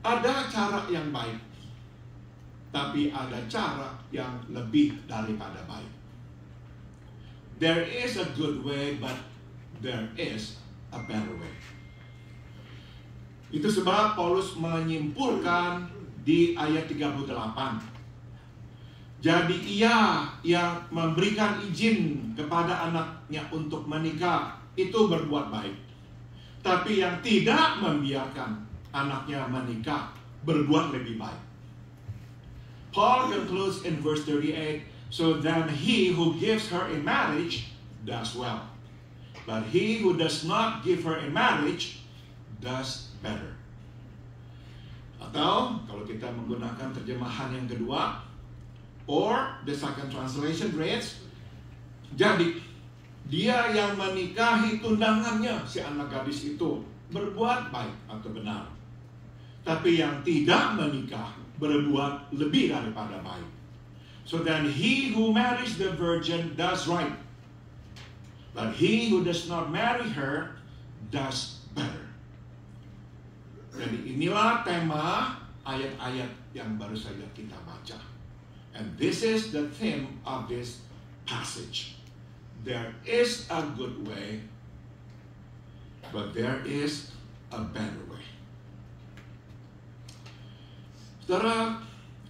Ada cara yang baik, tapi ada cara yang lebih daripada baik. There is a good way, but there is a better way. Itu sebab Paulus menyimpulkan di ayat 38. Jadi ia yang memberikan izin kepada anaknya untuk menikah itu berbuat baik. Tapi yang tidak membiarkan anaknya menikah berbuat lebih baik. Paul concludes in verse 38, so then he who gives her in marriage does well. But he who does not give her in marriage does better. Atau kalau kita menggunakan terjemahan yang kedua, or the second translation reads, jadi dia yang menikahi tundangannya, si anak gadis itu, berbuat baik atau benar. Tapi yang tidak menikah berbuat lebih daripada baik. So then he who marries the virgin does right. But he who does not marry her does better. Jadi inilah tema ayat-ayat yang baru saja kita baca. And this is the theme of this passage. There is a good way, but there is a better way. Saudara,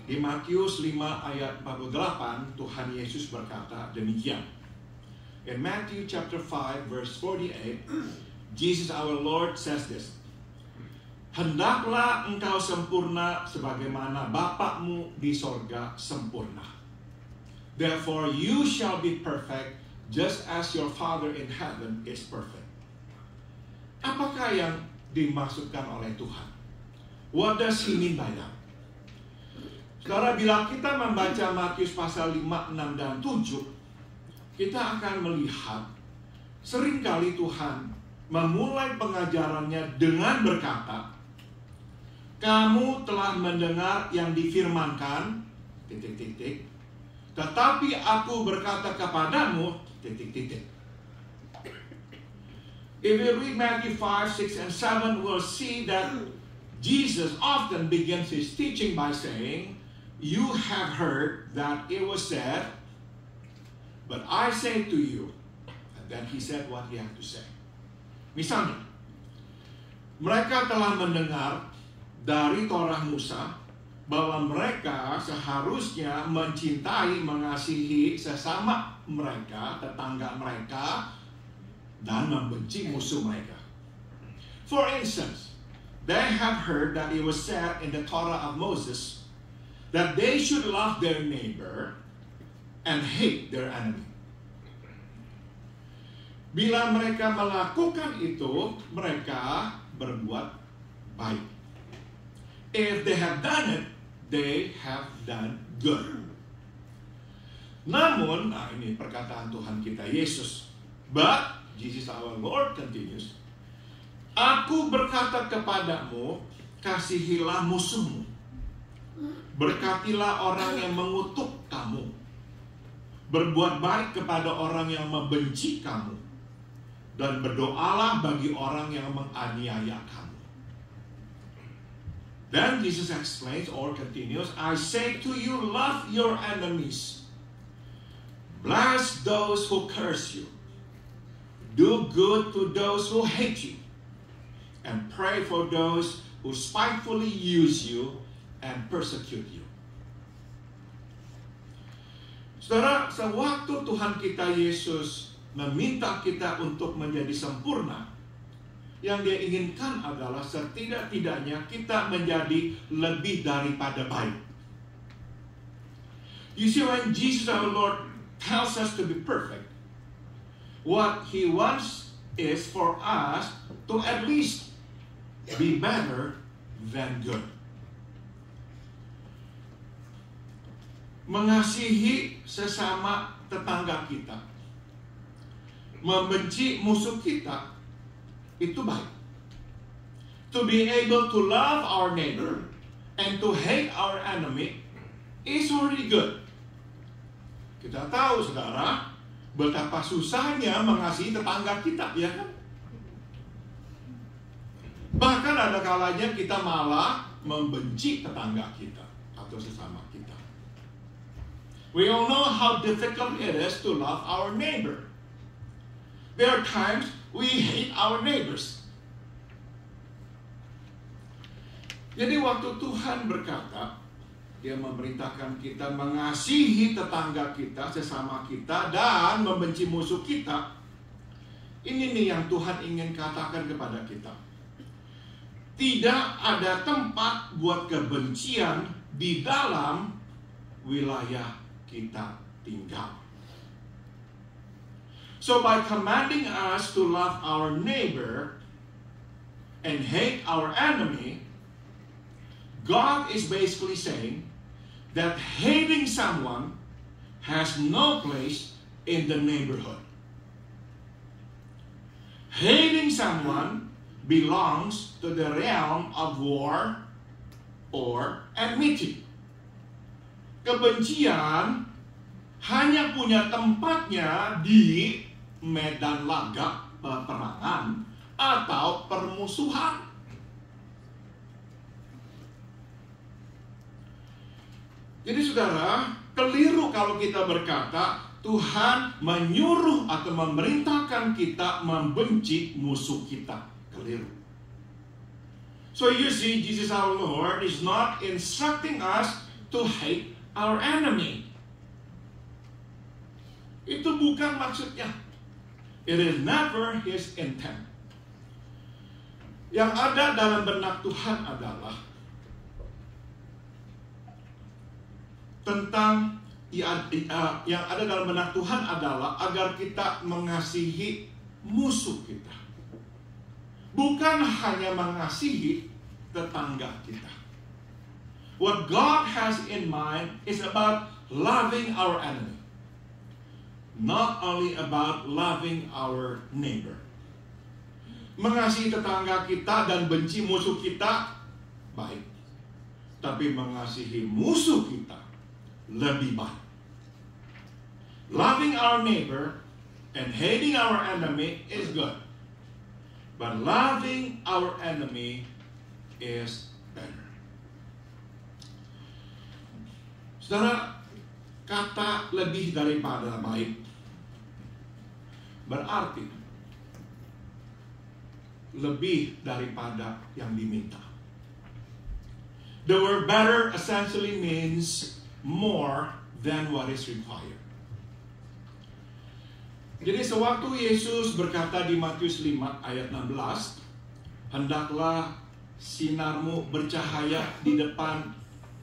di Matius 5 ayat 48, Tuhan Yesus berkata demikian. In Matthew chapter 5 verse 48, Jesus our Lord says this. Hendaklah engkau sempurna sebagaimana Bapakmu di sorga sempurna. Therefore you shall be perfect just as your Father in heaven is perfect. Apakah yang dimaksudkan oleh Tuhan? What does he mean by that? Saudara, bila kita membaca Matius pasal 5, 6, dan 7, kita akan melihat seringkali Tuhan memulai pengajarannya dengan berkata, kamu telah mendengar yang difirmankan, tetapi aku berkata kepadamu, If we read Matthew 5, 6, and 7, we'll see that Jesus often begins his teaching by saying, you have heard that it was said, but I say to you. And then he said what he had to say. Misalnya, mereka telah mendengar dari Torah Musa bahwa mereka seharusnya mencintai, mengasihi sesama mereka, tetangga mereka, dan membenci musuh mereka. For instance, they have heard that it was said in the Torah of Moses that they should love their neighbor and hate their enemy. Bila mereka melakukan itu, mereka berbuat baik. If they have done it, they have done good. Namun, ini perkataan Tuhan kita Yesus. But, Jesus our Lord continues, aku berkata kepadamu, kasihilah musuhmu. Berkatilah orang yang mengutuk kamu. Berbuat baik kepada orang yang membenci kamu. Dan berdoalah bagi orang yang menganiaya kamu. Then Jesus explains or continues, I say to you, love your enemies. Bless those who curse you. Do good to those who hate you. And pray for those who spitefully use you and persecute you. Saudara, sewaktu Tuhan kita Yesus meminta kita untuk menjadi sempurna, yang dia inginkan adalah setidak-tidaknya kita menjadi lebih daripada baik. You see, when Jesus our Lord tells us to be perfect, what he wants is for us to at least be better than good. Mengasihi sesama tetangga kita, membenci musuh kita, itu baik. To be able to love our neighbor and to hate our enemy is already good. Kita tahu, saudara, betapa susahnya mengasihi tetangga kita, ya kan? Bahkan ada kalanya kita malah membenci tetangga kita atau sesama kita. We all know how difficult it is to love our neighbor. There are times we hate our neighbors. Jadi waktu Tuhan berkata, dia memerintahkan kita mengasihi tetangga kita, sesama kita, dan membenci musuh kita. Ini nih yang Tuhan ingin katakan kepada kita. Tidak ada tempat buat kebencian di dalam wilayah kita tinggal. So by commanding us to love our neighbor and hate our enemy, God is basically saying that hating someone has no place in the neighborhood. Hating someone belongs to the realm of war or enmity. Kebencian hanya punya tempatnya di medan laga peperangan atau permusuhan. Jadi saudara, keliru kalau kita berkata Tuhan menyuruh atau memerintahkan kita membenci musuh kita. Keliru. So you see, Jesus our Lord is not instructing us to hate our enemy. Itu bukan maksudnya. It is never His intent. Yang ada dalam benak Tuhan adalah tentang yang ada dalam benak Tuhan adalah agar kita mengasihi musuh kita. Bukan hanya mengasihi tetangga kita. What God has in mind is about loving our enemy. Not only about loving our neighbor. Mengasihi tetangga kita dan benci musuh kita baik. Tapi mengasihi musuh kita lebih baik. Loving our neighbor and hating our enemy is good. But loving our enemy is better. Saudara, kata lebih daripada baik berarti lebih daripada yang diminta. The word better essentially means more than what is required. Jadi sewaktu Yesus berkata di Matius 5 ayat 16, hendaklah sinarmu bercahaya di depan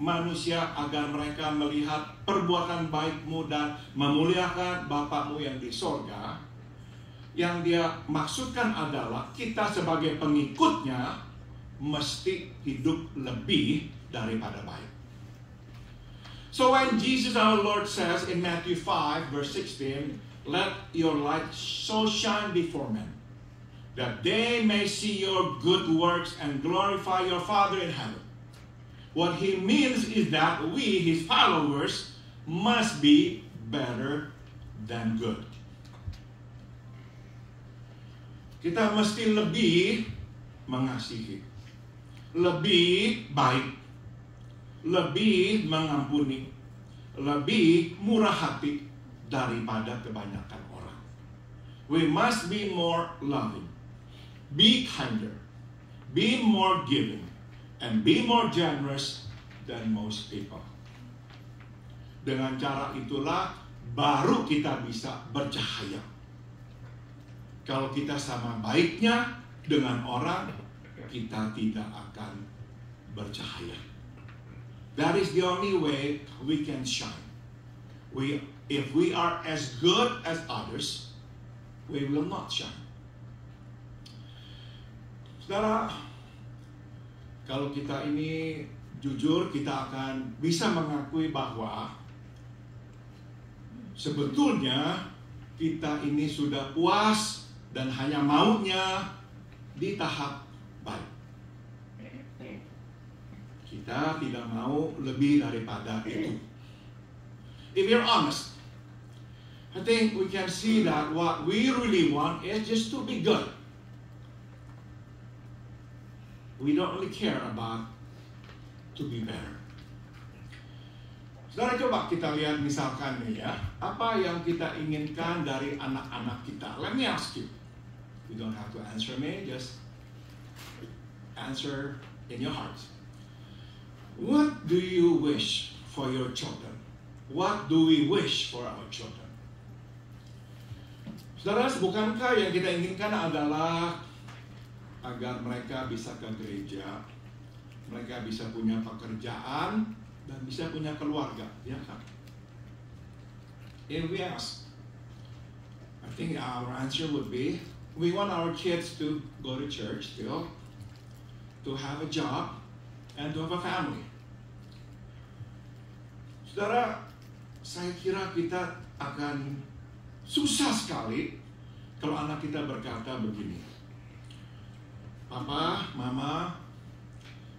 manusia agar mereka melihat perbuatan baikmu dan memuliakan Bapakmu yang di sorga. Yang dia maksudkan adalah kita sebagai pengikutnya mesti hidup lebih daripada baik. So when Jesus our Lord says in Matthew 5 verse 16, let your light so shine before men, that they may see your good works and glorify your Father in heaven. What he means is that we, his followers, must be better than good. Kita mesti lebih mengasihi, lebih baik, lebih mengampuni, lebih murah hati daripada kebanyakan orang. We must be more loving, be kinder, be more giving, and be more generous than most people. Dengan cara itulah baru kita bisa bercahaya. Kalau kita sama baiknya dengan orang, kita tidak akan bercahaya. That is the only way we can shine. If we are as good as others, we will not shine. Saudara, kalau kita ini jujur, kita akan bisa mengakui bahwa sebetulnya kita ini sudah puas dan hanya maunya di tahap baik. Kita tidak mau lebih daripada itu. If you're honest, I think we can see that what we really want is just to be good. We don't really care about to be better. Saudara, coba kita lihat misalkan nih ya, apa yang kita inginkan dari anak-anak kita. Let me ask you. You don't have to answer me, just answer in your heart. What do you wish for your children? What do we wish for our children? Saudara, bukankah yang kita inginkan adalah agar mereka bisa ke gereja, mereka bisa punya pekerjaan, dan bisa punya keluarga, ya kan? If we ask, I think our answer would be, we want our kids to go to church still, to have a job, and to have a family. Saudara, saya kira kita akan susah sekali kalau anak kita berkata begini, Papa, Mama,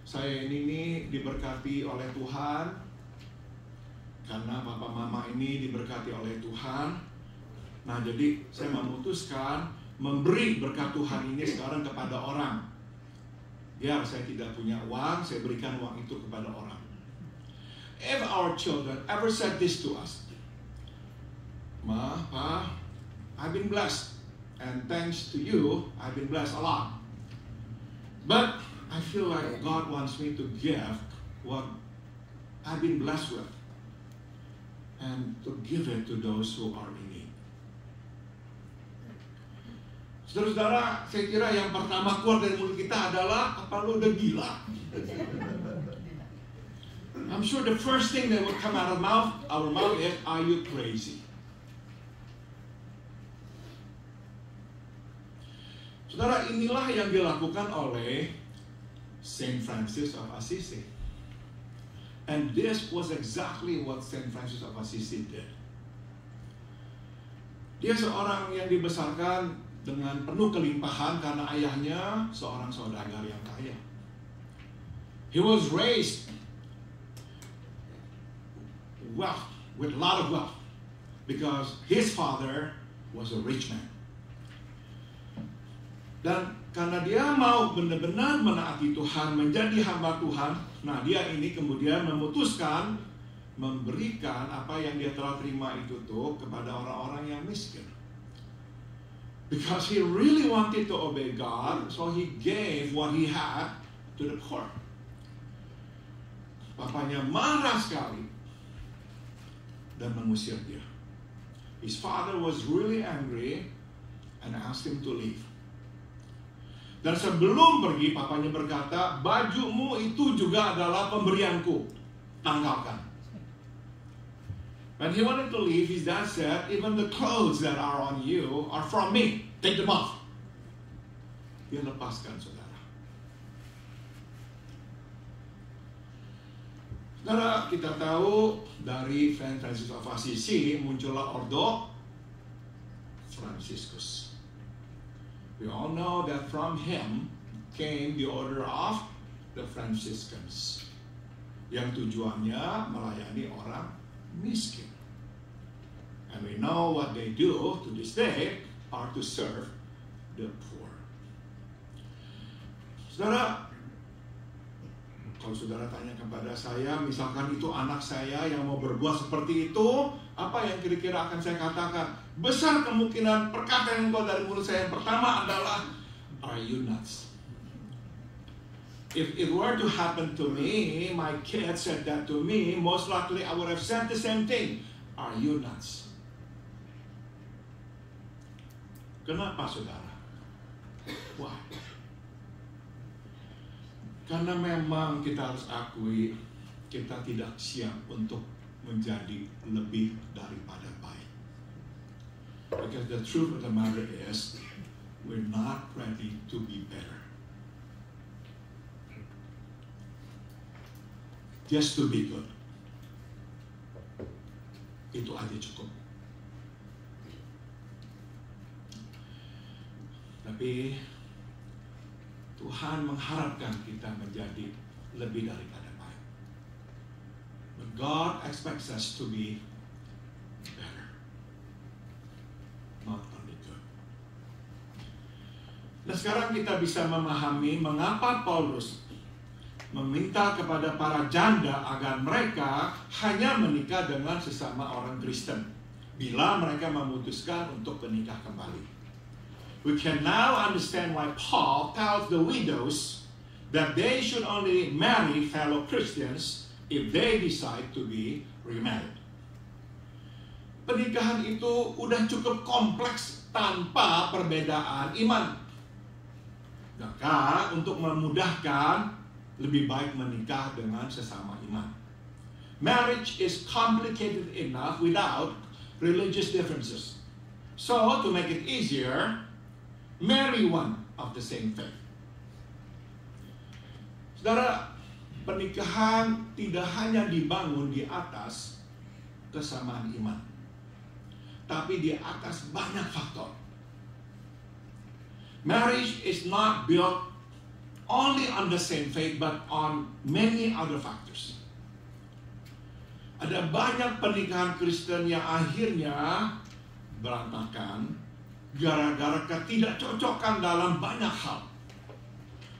saya ini diberkati oleh Tuhan, karena papa mama ini diberkati oleh Tuhan. Nah, jadi saya memutuskan memberi berkat Tuhan ini sekarang kepada orang. Biar saya tidak punya uang, saya berikan uang itu kepada orang. If our children ever said this to us, Ma, Pa, I've been blessed, and thanks to you, I've been blessed a lot. But I feel like God wants me to give what I've been blessed with, and to give it to those who are in need. Saudara-saudara, saya kira yang pertama keluar dari mulut kita adalah, apa lu udah gila? I'm sure the first thing that would come out of our mouth is, are you crazy? Saudara, inilah yang dilakukan oleh Saint Francis of Assisi. And this was exactly what Saint Francis of Assisi did. Dia seorang yang dibesarkan dengan penuh kelimpahan karena ayahnya seorang saudagar yang kaya. He was raised wealth, with a lot of wealth, because his father was a rich man. Dan karena dia mau benar-benar menaati Tuhan, menjadi hamba Tuhan, nah dia ini kemudian memutuskan memberikan apa yang dia telah terima itu tuh kepada orang-orang yang miskin. Because he really wanted to obey God, so he gave what he had to the poor. Papanya marah sekali dan mengusir dia. His father was really angry and asked him to leave. Dan sebelum pergi, papanya berkata, bajumu itu juga adalah pemberianku, tanggalkan. When he wanted to leave, his dad said, even the clothes that are on you are from me. Take them off. Dia lepaskan, saudara. Saudara, kita tahu dari Saint Francis of Assisi muncullah ordo Franciscus. We all know that from him came the order of the Franciscans, yang tujuannya melayani orang miskin. And we know what they do to this day are to serve the poor. Saudara, kalau saudara tanya kepada saya, misalkan itu anak saya yang mau berbuat seperti itu, apa yang kira-kira akan saya katakan? Besar kemungkinan perkataan yang keluar dari mulut saya yang pertama adalah, are you nuts? If it were to happen to me, my kid said that to me, most likely I would have said the same thing. Are you nuts? Kenapa, saudara? Why? Karena memang kita harus akui, kita tidak siap untuk menjadi lebih daripada baik. Because the truth of the matter is, we're not ready to be better. Just to be good. Itu aja cukup. Tapi Tuhan mengharapkan kita menjadi lebih daripada baik. But God expects us to be better, not only good. Nah, sekarang kita bisa memahami mengapa Paulus meminta kepada para janda agar mereka hanya menikah dengan sesama orang Kristen bila mereka memutuskan untuk menikah kembali. We can now understand why Paul tells the widows that they should only marry fellow Christians if they decide to be remarried. Pernikahan itu udah cukup kompleks tanpa perbedaan iman. Maka untuk memudahkan, lebih baik menikah dengan sesama iman. Marriage is complicated enough without religious differences. So, to make it easier, marry one of the same faith. Saudara, pernikahan tidak hanya dibangun di atas kesamaan iman, tapi di atas banyak faktor. Marriage is not built only on the same faith, but on many other factors. Ada banyak pernikahan Kristen yang akhirnya berantakan gara-gara ketidakcocokan dalam banyak hal.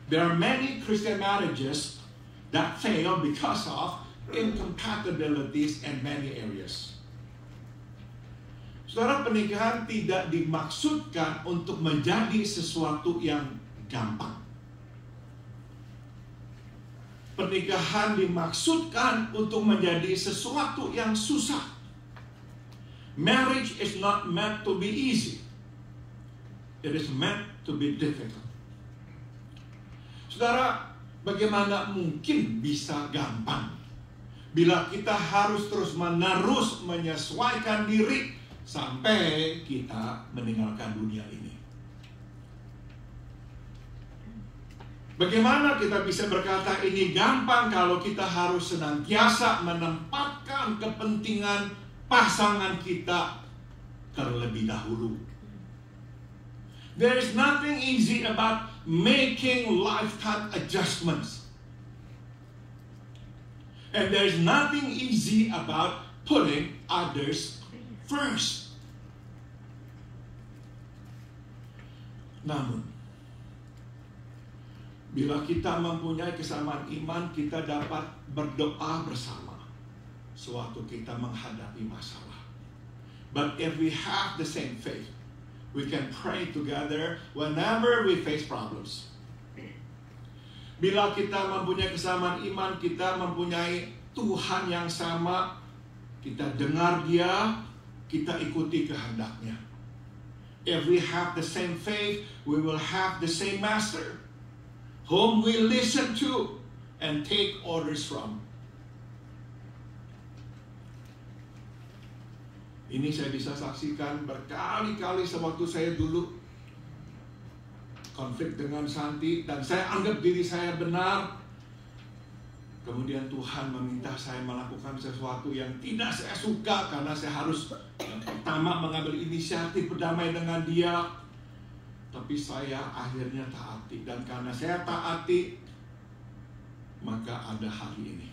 There are many Christian marriages that fail because of incompatibilities in many areas. Saudara, pernikahan tidak dimaksudkan untuk menjadi sesuatu yang gampang. Pernikahan dimaksudkan untuk menjadi sesuatu yang susah. Marriage is not meant to be easy. It is meant to be difficult. Saudara, bagaimana mungkin bisa gampang bila kita harus terus-menerus menyesuaikan diri sampai kita meninggalkan dunia ini? Bagaimana kita bisa berkata ini gampang kalau kita harus senantiasa menempatkan kepentingan pasangan kita terlebih dahulu? There is nothing easy about making lifetime adjustments. And there is nothing easy about putting others first. Namun, bila kita mempunyai kesamaan iman, kita dapat berdoa bersama sewaktu kita menghadapi masalah. But if we have the same faith, we can pray together whenever we face problems. Bila kita mempunyai kesamaan iman, kita mempunyai Tuhan yang sama, kita dengar Dia, kita ikuti kehendaknya. If we have the same faith, we will have the same master, whom we listen to and take orders from. Ini saya bisa saksikan berkali-kali sewaktu saya dulu konflik dengan Santi, dan saya anggap diri saya benar. Kemudian Tuhan meminta saya melakukan sesuatu yang tidak saya suka, karena saya harus yang pertama mengambil inisiatif berdamai dengan dia. Tapi saya akhirnya taati, dan karena saya taati, maka ada hari ini.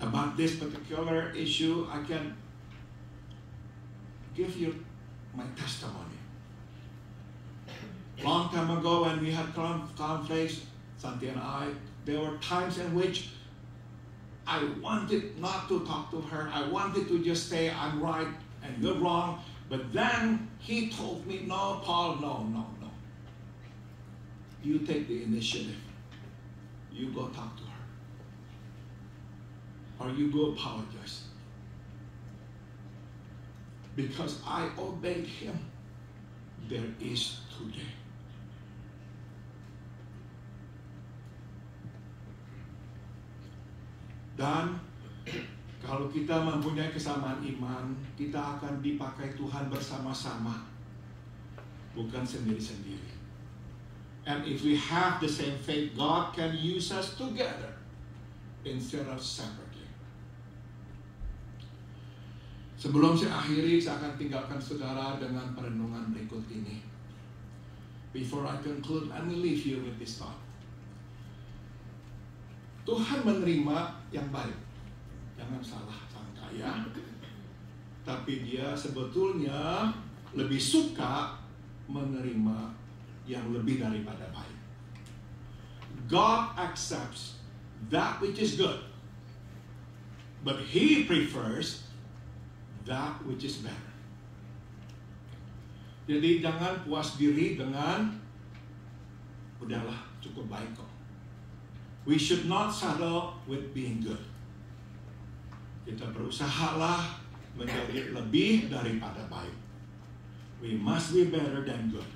About this particular issue, I can give you my testimony. Long time ago, when we had conflicts, Santi and I, there were times in which I wanted not to talk to her. I wanted to just say, I'm right and you're wrong. But then he told me, no, Paul, no. You take the initiative. You go talk to her. Or you go apologize. Because I obeyed him, there is today. Dan kalau kita mempunyai kesamaan iman, kita akan dipakai Tuhan bersama-sama, bukan sendiri-sendiri. And if we have the same faith, God can use us together instead of separately. Sebelum saya akhiri, saya akan tinggalkan saudara dengan perenungan berikut ini. Before I conclude, let me leave you with this thought. Tuhan menerima yang baik. Jangan salah sangka ya. Tapi Dia sebetulnya lebih suka menerima yang lebih daripada baik. God accepts that which is good, but He prefers that which is better. Jadi jangan puas diri dengan udahlah cukup baik kok. We should not settle with being good. Kita berusahalah menjadi lebih daripada baik. We must be better than good.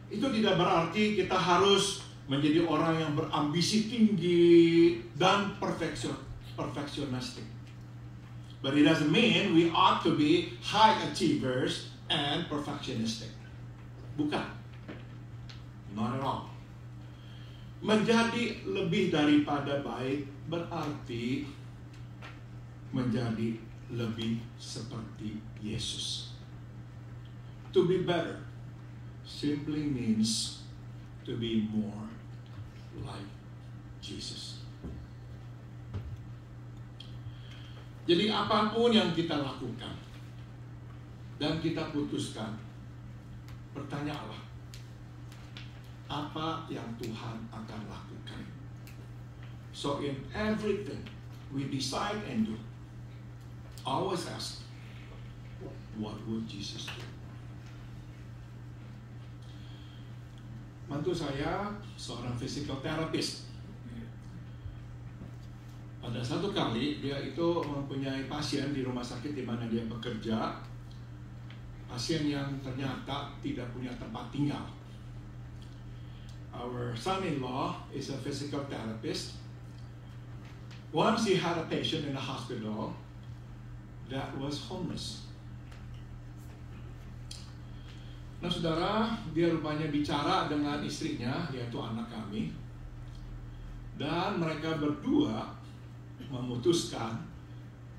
Itu tidak berarti kita harus menjadi orang yang berambisi tinggi dan perfeksionistik. But it doesn't mean we ought to be high achievers and perfectionistic. Bukan. Not at all. Menjadi lebih daripada baik berarti menjadi lebih seperti Yesus. To be better, simply means to be more like Jesus. Jadi apapun yang kita lakukan dan kita putuskan, bertanyalah, apa yang Tuhan akan lakukan? So in everything we decide and do, always ask, what would Jesus do? Mantu saya seorang physical therapist. Pada satu kali dia itu mempunyai pasien di rumah sakit di mana dia bekerja, pasien yang ternyata tidak punya tempat tinggal. Our son-in-law is a physical therapist. Once he had a patient in the hospital that was homeless. Nah saudara, dia rupanya bicara dengan istrinya, yaitu anak kami, dan mereka berdua memutuskan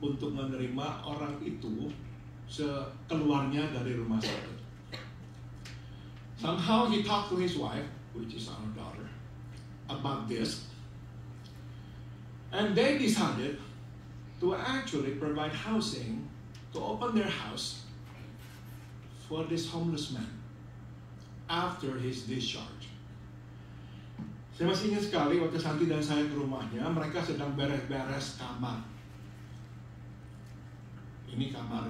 untuk menerima orang itu sekeluarnya dari rumah sakit. Somehow he talked to his wife, which is our daughter, about this, and they decided to actually provide housing, to open their house for this homeless man after his discharge. Saya masih ingat sekali waktu Santi dan saya ke rumahnya, mereka sedang beres-beres kamar. Ini kamar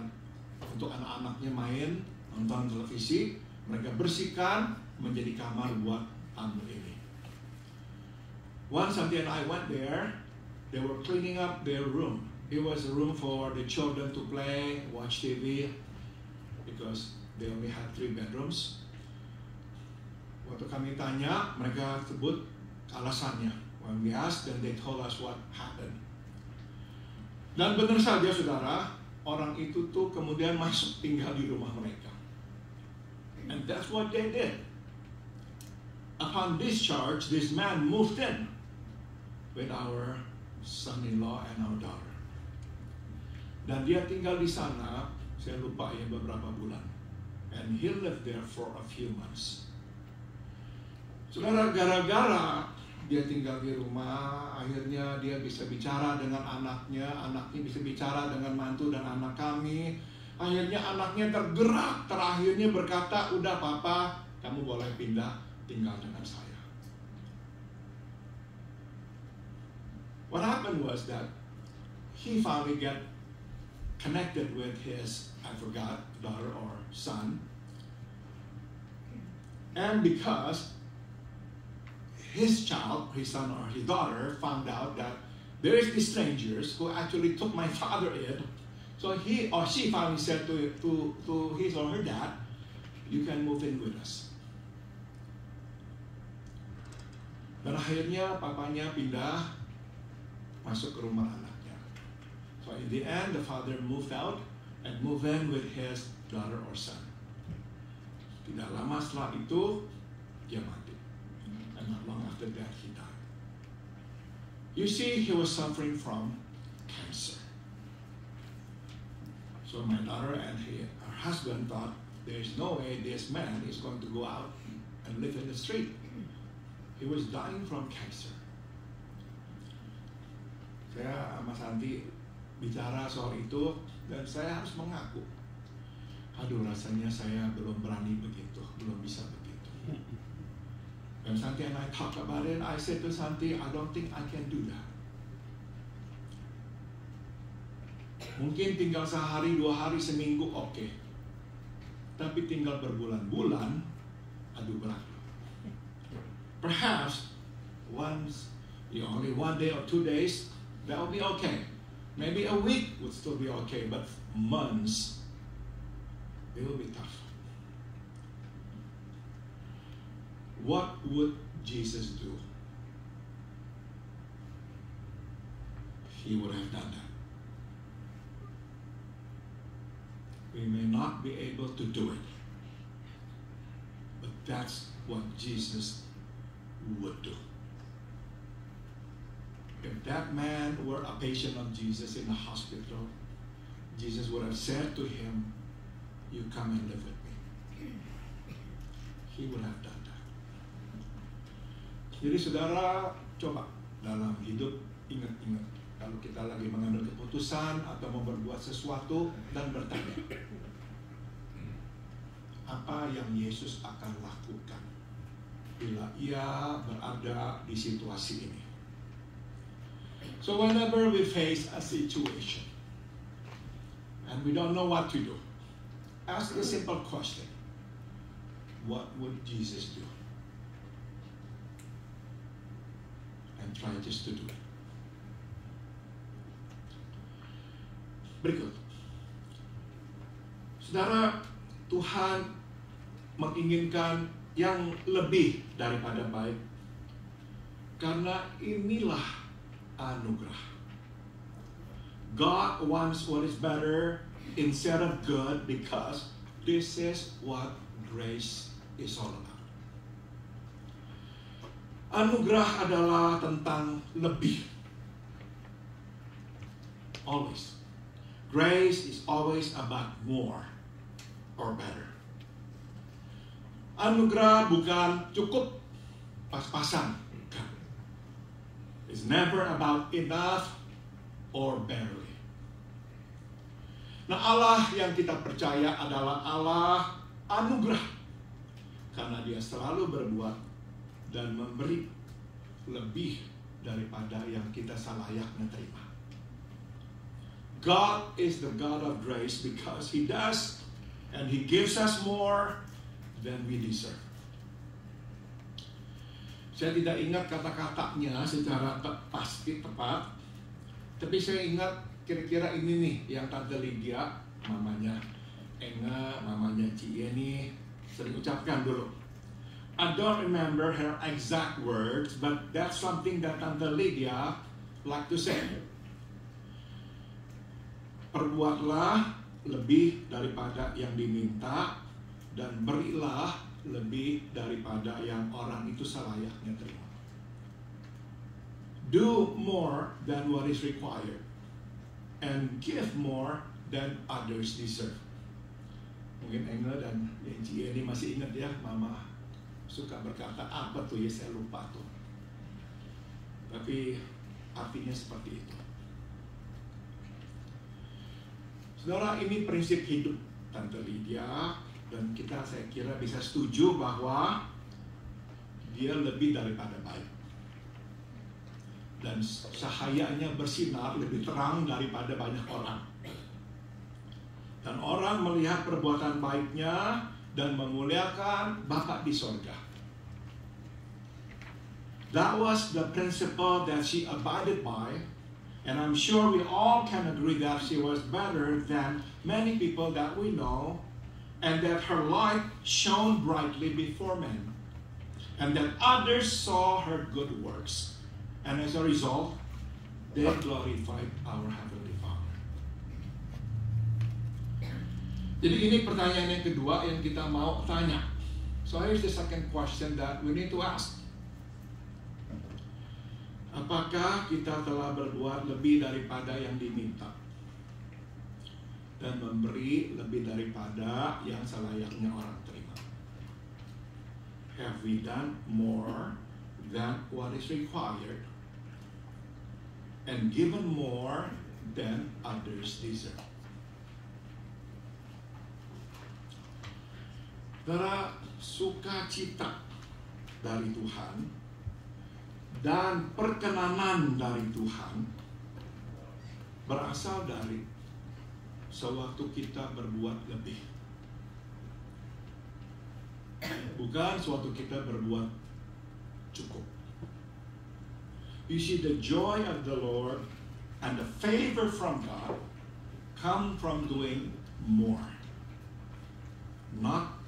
untuk anak-anaknya main, nonton televisi, mereka bersihkan menjadi kamar buat tamu ini. Once Santi and I went there, they were cleaning up their room. It was a room for the children to play, watch TV, because they only had 3 bedrooms. Waktu kami tanya, mereka sebut alasannya. When we asked, then they told us what happened. Dan benar saja saudara, orang itu tuh kemudian masuk tinggal di rumah mereka. And that's what they did. Upon discharge, this man moved in with our son-in-law and our daughter. Dan dia tinggal di sana, saya lupa ya beberapa bulan. And he lived there for a few months. Saudara, gara-gara dia tinggal di rumah, akhirnya dia bisa bicara dengan anaknya bisa bicara dengan mantu dan anak kami. Akhirnya anaknya tergerak, terakhirnya berkata, udah papa, kamu boleh pindah tinggal dengan saya. What happened was that he finally got connected with his, I forgot, daughter or son. And because his child, his son or his daughter, found out that there is these strangers who actually took my father in. So he or she finally said to his or her dad, you can move in with us. Dan akhirnya papanya pindah masuk ke rumah anaknya. So in the end, the father moved out and moved in with his daughter or son. Tidak lama setelah itu, dia mati. And not long after that, he died. You see, he was suffering from cancer. So my daughter and her husband thought, there is no way this man is going to go out and live in the street. He was dying from cancer. Saya sama Santi bicara soal itu, dan saya harus mengaku, aduh rasanya saya belum berani begitu, belum bisa begitu. And Santi and I talked about it. I said to Santi, I don't think I can do that. Mungkin tinggal sehari, 2 hari, seminggu, oke. Tapi tinggal berbulan-bulan, aduh berat. Perhaps once, only 1 day or 2 days, that will be okay. Maybe a week would still be okay, but months, it will be tough. What would Jesus do? He would have done that. We may not be able to do it, but that's what Jesus would do. If that man were a patient of Jesus in the hospital, Jesus would have said to him, you come and live with me. He would have done that. Jadi saudara, coba dalam hidup ingat-ingat kalau kita lagi mengambil keputusan atau mau berbuat sesuatu dan bertanya, apa yang Yesus akan lakukan bila ia berada di situasi ini? So whenever we face a situation and we don't know what to do, ask a simple question. What would Jesus do? And try just to do it. Berikut. Saudara, Tuhan menginginkan yang lebih daripada baik. Karena inilah anugerah. God wants what is better instead of good because this is what grace is all about. Anugerah adalah tentang lebih. Always. Grace is always about more or better. Anugerah bukan cukup pas-pasan. It's never about enough or barely. Nah, Allah yang kita percaya adalah Allah anugerah. Karena Dia selalu berbuat dan memberi lebih daripada yang kita selayaknya terima. God is the God of grace because He does and He gives us more than we deserve. Saya tidak ingat kata-katanya secara pasti tepat, tapi saya ingat kira-kira ini nih yang Tante Lydia, mamanya Enga, mamanya Cieni sering ucapkan dulu. I don't remember her exact words, but that's something that Tante Lydia like to say. Perbuatlah lebih daripada yang diminta dan berilah lebih daripada yang orang itu selayaknya terima. Do more than what is required and give more than others deserve. Mungkin Engel dan Yenji ini masih ingat ya, Mama suka berkata apa tuh ya, saya lupa tuh. Tapi artinya seperti itu. Saudara, ini prinsip hidup Tante Lydia, dan kita saya kira bisa setuju bahwa dia lebih daripada baik. Dan cahayanya bersinar lebih terang daripada banyak orang. Dan orang melihat perbuatan baiknya dan memuliakan Bapa di sorga. That was the principle that she abided by. And I'm sure we all can agree that she was better than many people that we know, and that her light shone brightly before men, and that others saw her good works, and as a result, they glorified our Heavenly Father. Jadi ini pertanyaan yang kedua yang kita mau tanya. So here's the second question that we need to ask. Apakah kita telah berbuat lebih daripada yang diminta dan memberi lebih daripada yang selayaknya orang terima? Have we done more than what is required and given more than others deserve? Saudara, sukacita dari Tuhan dan perkenanan dari Tuhan berasal dari sewaktu kita berbuat lebih. Bukan sewaktu kita berbuat cukup. You see, the joy of the Lord and the favor from God come from doing more, not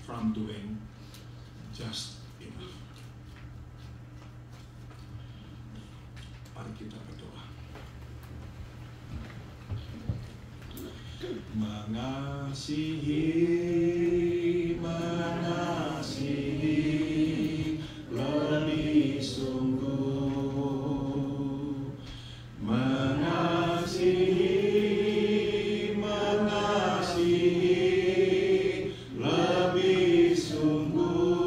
from doing just enough. Mari kita berdoa. Mengasihi lebih sungguh. Mengasihi lebih sungguh.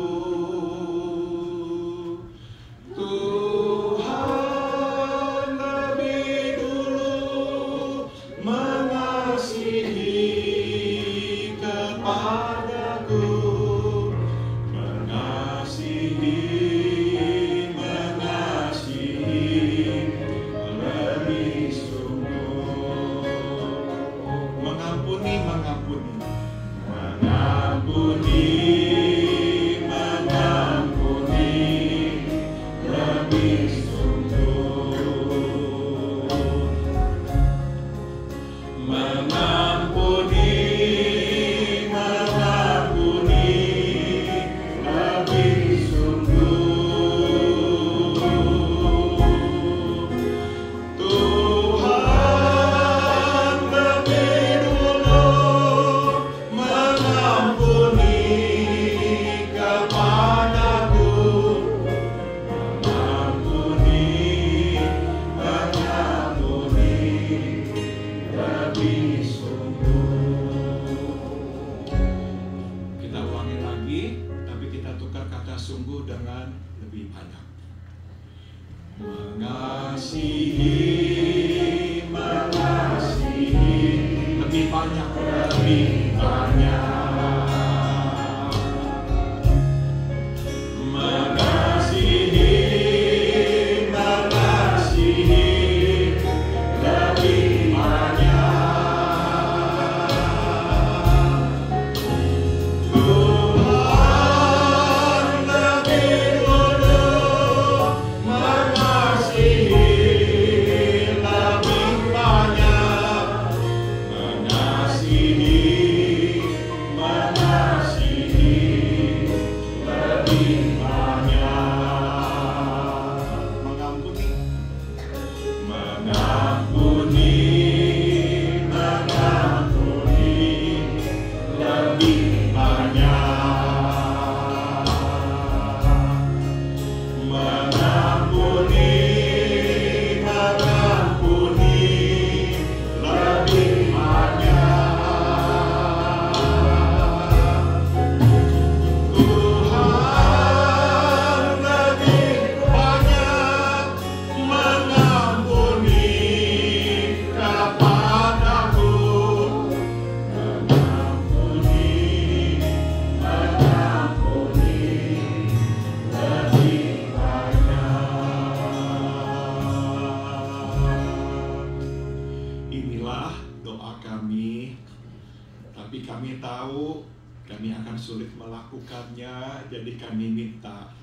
Jadi kami minta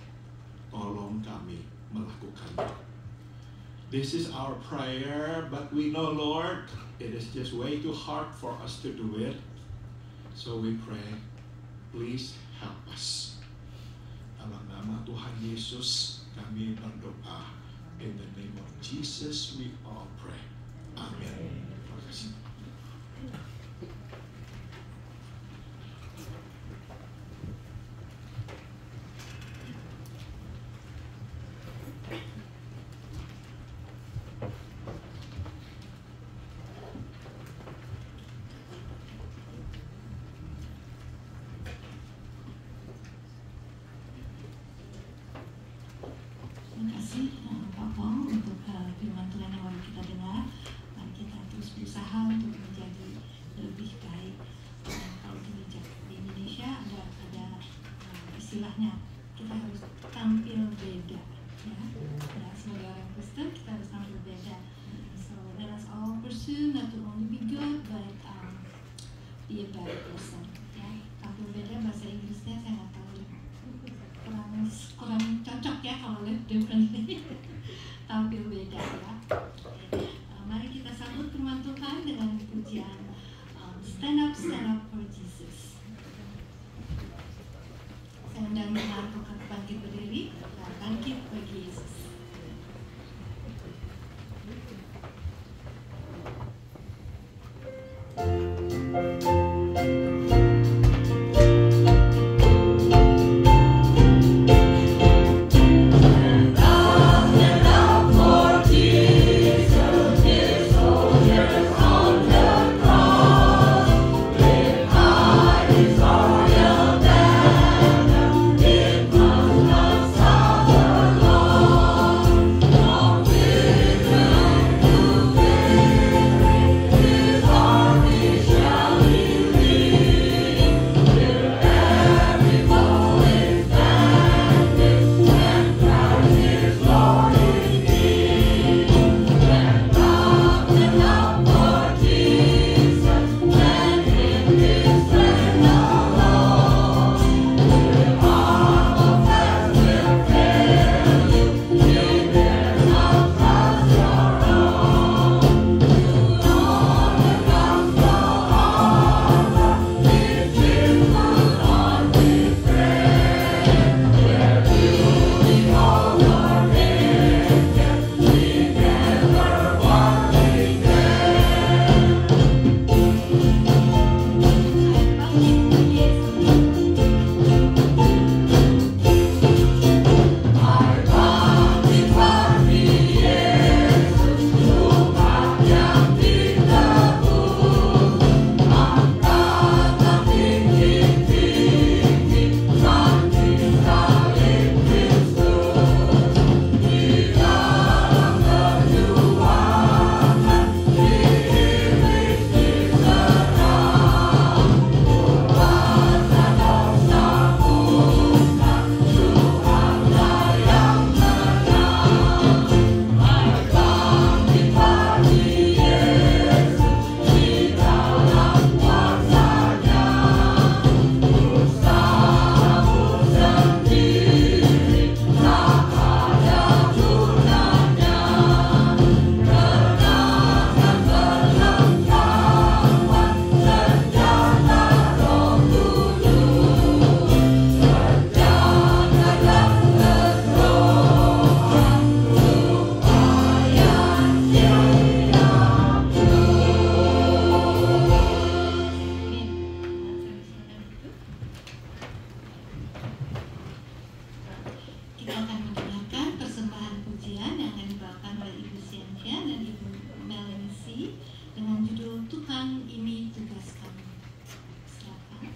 tolong kami melakukannya. This is our prayer, but we know, Lord, it is just way too hard for us to do it. So we pray, please help us. Dalam nama Tuhan Yesus kami berdoa. In the name of Jesus we all pray. Amin. Terima kasih. Terima kasih Pak Pong untuk firman Tuhan yang baru kita dengar. Mari kita terus berusaha untuk menjadi lebih baik. Kalau di Indonesia ada istilahnya, kita harus tampil beda. Ya, sebagai orang Kristen kita harus tampil beda. So let us all pursue not to only be good, but be a better person. Ya, tampil beda bahasa Inggrisnya saya nggak tahu. Kurang cocok ya kalau live differently. Tampil beda ya. Mari kita sambut firman Tuhan dengan pujian Stand Up for Jesus. Saya undang teman untuk bangkit berdiri, bangkit bagi Yesus. Stand up kita akan mendengarkan persembahan pujian yang akan dibawakan oleh Ibu Siantia dan Ibu Melanie C. dengan judul Tuhan Ini Tugas Kami. Silakan.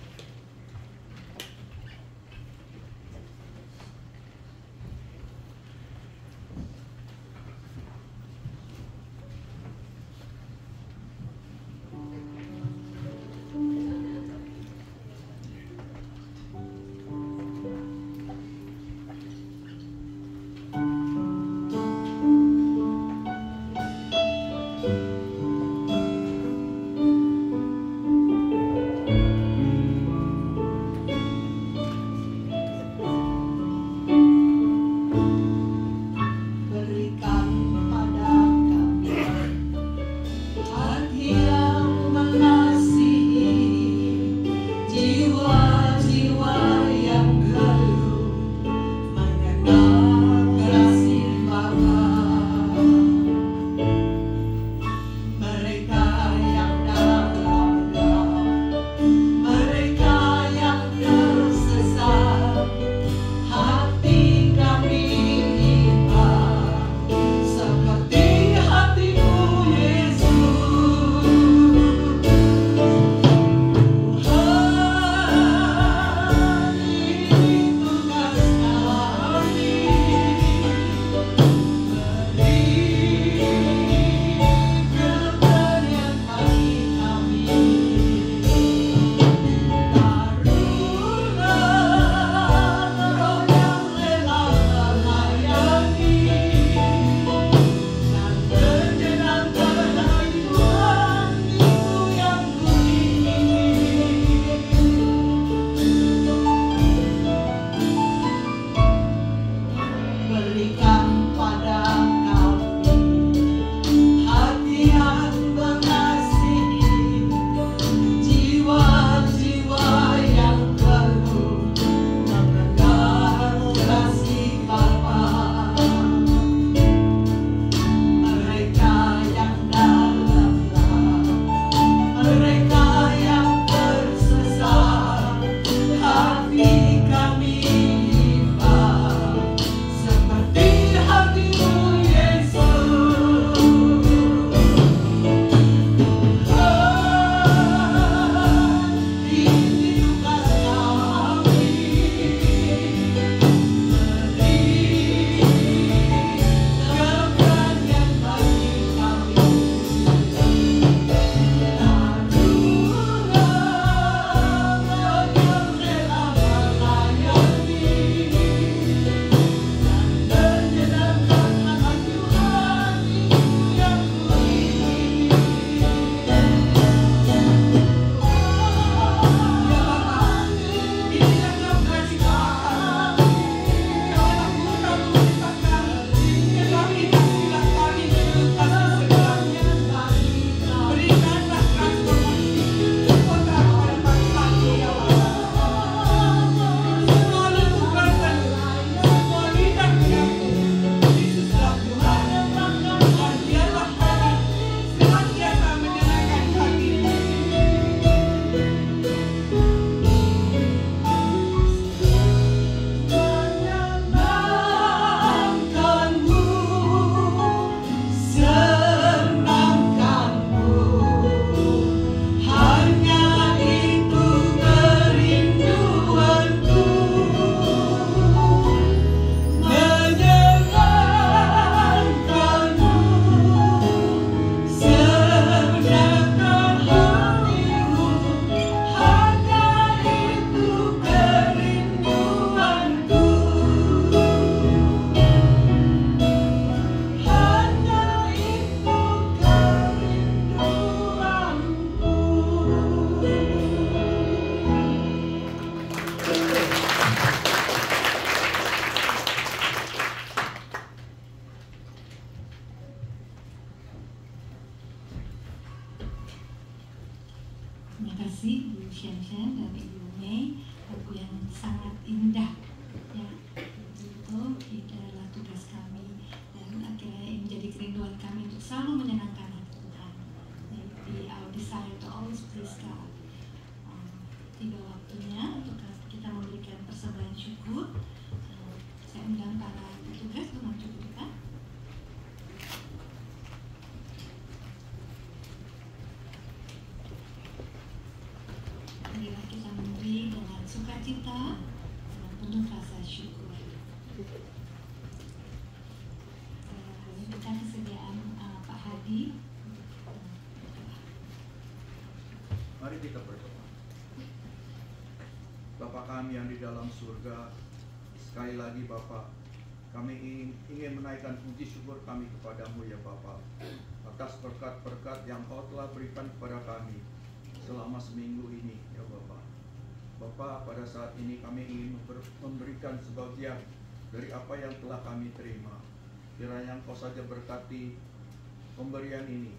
sukacita dengan penuh rasa syukur. Kita kesediaan Pak Hadi. Mari kita berdoa. Bapa kami yang di dalam surga, sekali lagi Bapa, kami ingin menaikkan puji syukur kami kepadamu ya Bapa, atas berkat-berkat yang Kau telah berikan kepada kami selama seminggu ini ya Bapa. Bapa, pada saat ini kami ingin memberikan sebagian dari apa yang telah kami terima. Kiranya Engkau saja berkati pemberian ini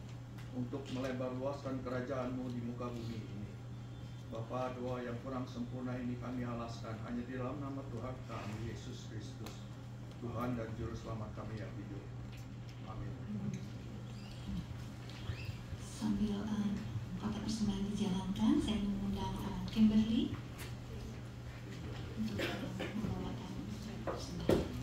untuk melebarluaskan kerajaan-Mu di muka bumi ini. Bapa, doa yang kurang sempurna ini kami alaskan hanya di dalam nama Tuhan kami, Yesus Kristus, Tuhan dan Juru Selamat kami yang hidup. Amin. Sambil kotak persembahan dijalankan, saya mengundang Kimberly untuk membawakan persembahan.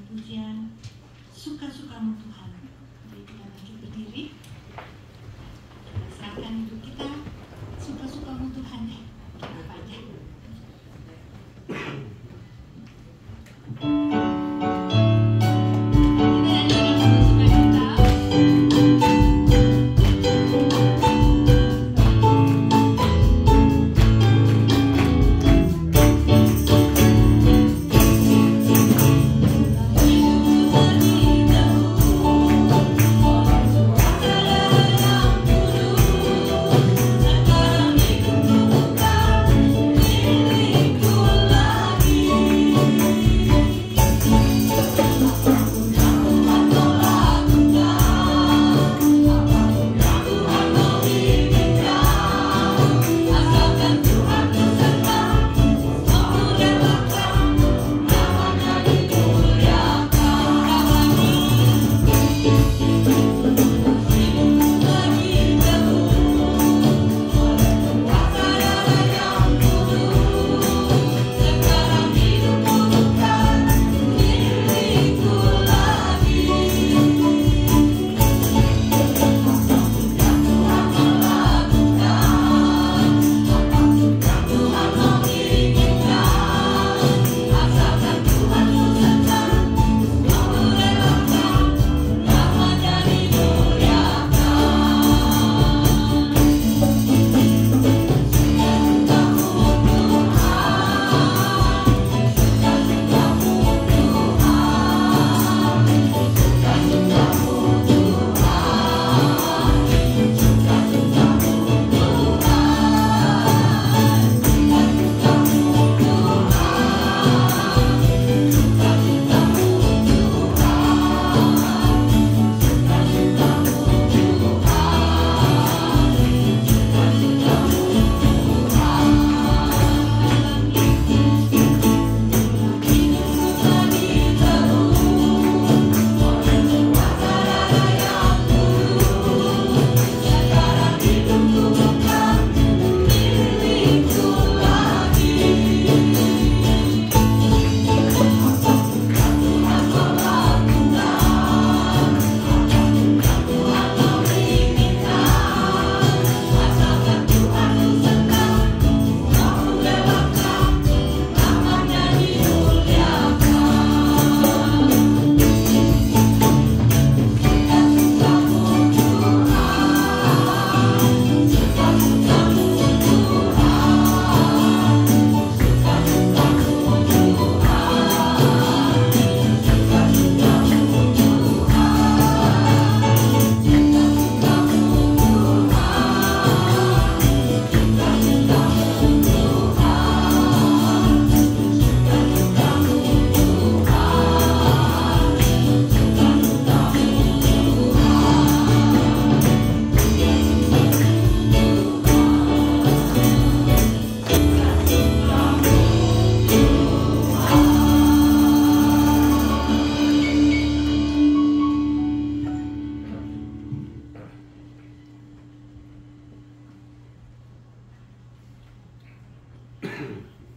pujian Suka-Sukamu Tuhan. Mari kita bangkit berdiri. Kita serahkan hidup kita. Suka-Sukamu Tuhan. Kita apa aja.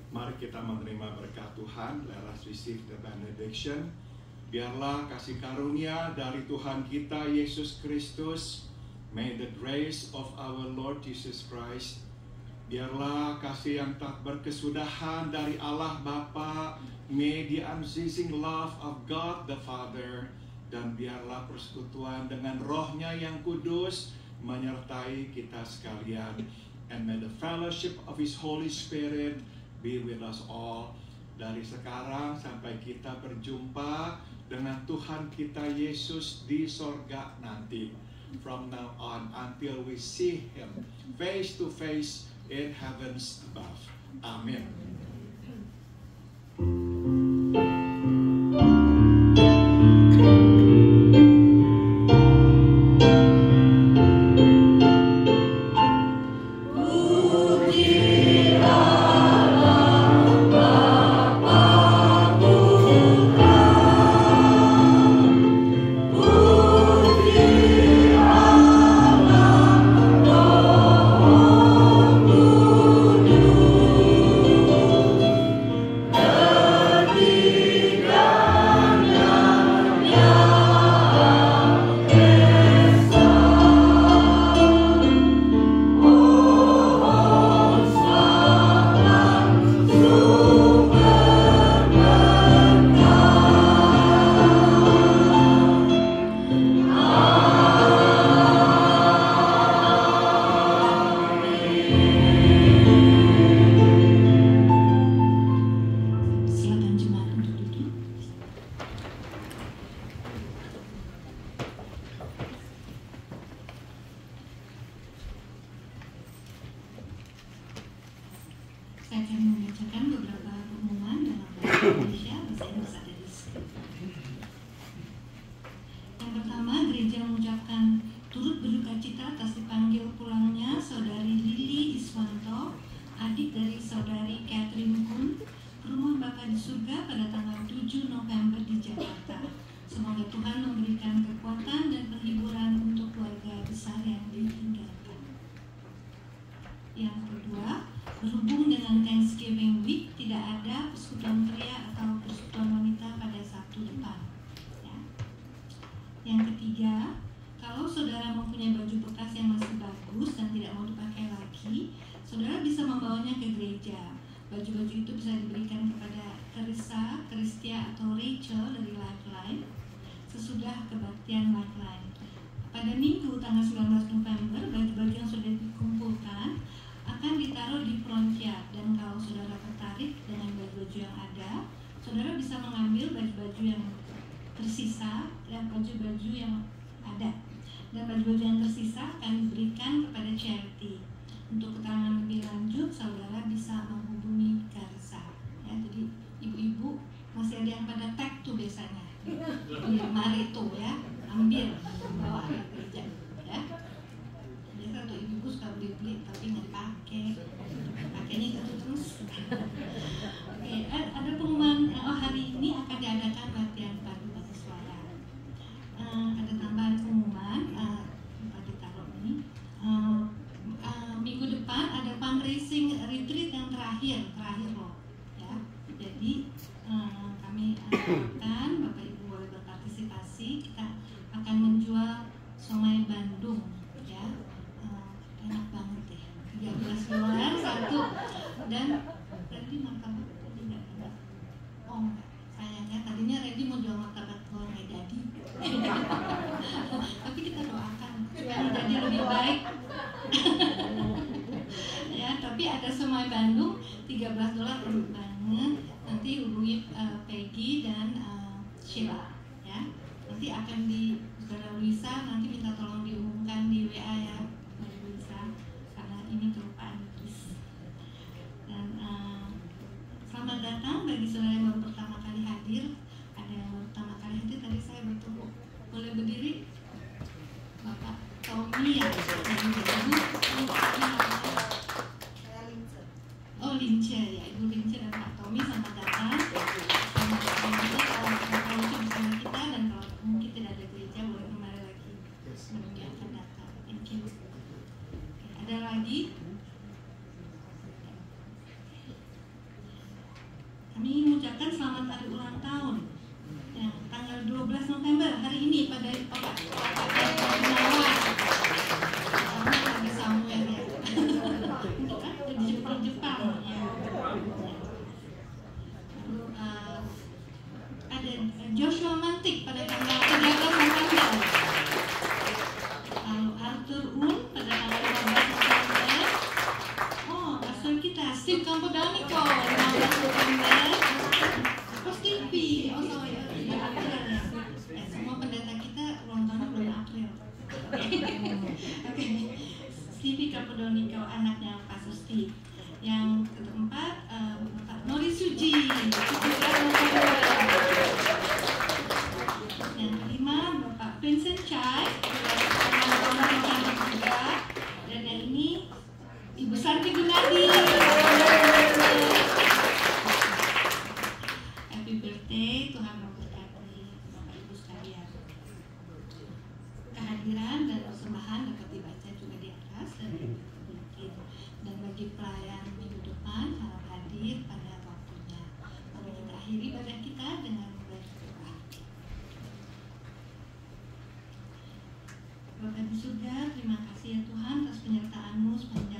Mari kita menerima berkat Tuhan. Let us receive the benediction. Biarlah kasih karunia dari Tuhan kita Yesus Kristus, may the grace of our Lord Jesus Christ, biarlah kasih yang tak berkesudahan dari Allah Bapa, may the unceasing love of God the Father, dan biarlah persekutuan dengan Roh-Nya yang kudus menyertai kita sekalian. And may the fellowship of His Holy Spirit be with us all. Dari sekarang sampai kita berjumpa dengan Tuhan kita Yesus di sorga nanti. From now on until we see Him face to face in heavens above. Amen. 7 November di Jakarta. Semoga Tuhan memberikan kekuatan dan penghiburan untuk keluarga besar yang ditinggalkan. Yang kedua, berhubung dengan Thanksgiving Week, tidak ada persekutuan pria atau persekutuan wanita pada Sabtu depan. Ya. Yang ketiga, kalau saudara mempunyai baju bekas yang masih bagus dan tidak mau dipakai lagi, saudara bisa membawanya ke gereja. Baju-baju itu bisa diberikan kepada Teresa, Kristia, atau Rachel dari Lifeline sesudah kebaktian Lifeline. Pada Minggu tanggal 19 November, baju-baju yang sudah dikumpulkan akan ditaruh di frontier, dan kalau saudara tertarik dengan baju-baju yang ada, saudara bisa mengambil baju-baju yang tersisa dan baju-baju yang ada, dan baju-baju yang tersisa akan diberikan kepada charity. Untuk keterangan lebih lanjut, saudara bisa menghubungi Karsa. Ya, jadi ibu-ibu masih ada yang pada tag tuh biasanya. Mari tuh ya, ambil bawa ke gereja. Ya. Biasa tuh ibu-ibu suka beli-beli tapi nggak dipakai, pakainya gitu terus. Oke, ada pengumuman. Hari ini akan diadakan latihan padu bahasa suara. Ada tambahan pengumuman. Ditaruh ini. Minggu depan ada fundraising retreat yang terakhir loh ya. Jadi kami akan, Bapak Ibu boleh berpartisipasi. Kita akan menjual somai Bandung ya, enak banget ya, $13 satu. Dan tadi martabak tadi nggak ada. Oh enggak, sayangnya tadinya Reddy mau jual martabak telur nggak jadi. Tapi kita doakan supaya jadi lebih baik. Ya, tapi ada somai Bandung $13 enak banget. Nanti hubungi Peggy dan Sheila ya. Nanti akan di Saudara Luisa nanti minta tolong diumumkan di WA ya, Saudara Luisa, karena ini kelupaan nulis. Dan selamat datang bagi saudara yang baru pertama kali hadir. Ada yang baru pertama kali hadir, tadi saya bertemu. Boleh berdiri? Bapak Tommy ya, dan Ibu. Oh, Lince ya, Ibu Lince dan Pak Tommy, selamat datang. Selamat datang juga kalau bersama kita, dan kalau mungkin tidak ada gereja boleh kembali lagi menemui akan datang. Thank you. Ada lagi? Kami ingin mengucapkan selamat hari ulang tahun yang tanggal 12 November hari ini pada Bapak Gunawan. Karena lagi somewhere ya. Kan di Jepang ya. Lalu ada Joshua Mantik pada tanggal 13 November. Lalu Arthur Un pada tanggal 15 November. Oh, pastor kita Steve Campodonico 15 November. Oh, Stevie. Oh, sorry. April ya. Semua pendeta kita ulang tahunnya bulan April. Oke. Stevie Campodonico, anaknya Pastor Steve. Yang keempat, Bapak Nori Suji, 17 November. Yang kelima, Bapak Vincent Chai, juga. Dan yang ini, Ibu Santi Gunadi. Happy birthday, Tuhan memberkati Bapak Ibu sekalian. Kehadiran dan persembahan dapat dibaca juga di atas dan mungkin. Dan bagi pelayan minggu depan harap hadir pada waktunya. Mari kita akhiri ibadah kita dengan berdoa. Bapak di surga, terima kasih ya Tuhan atas penyertaan-Mu sepanjang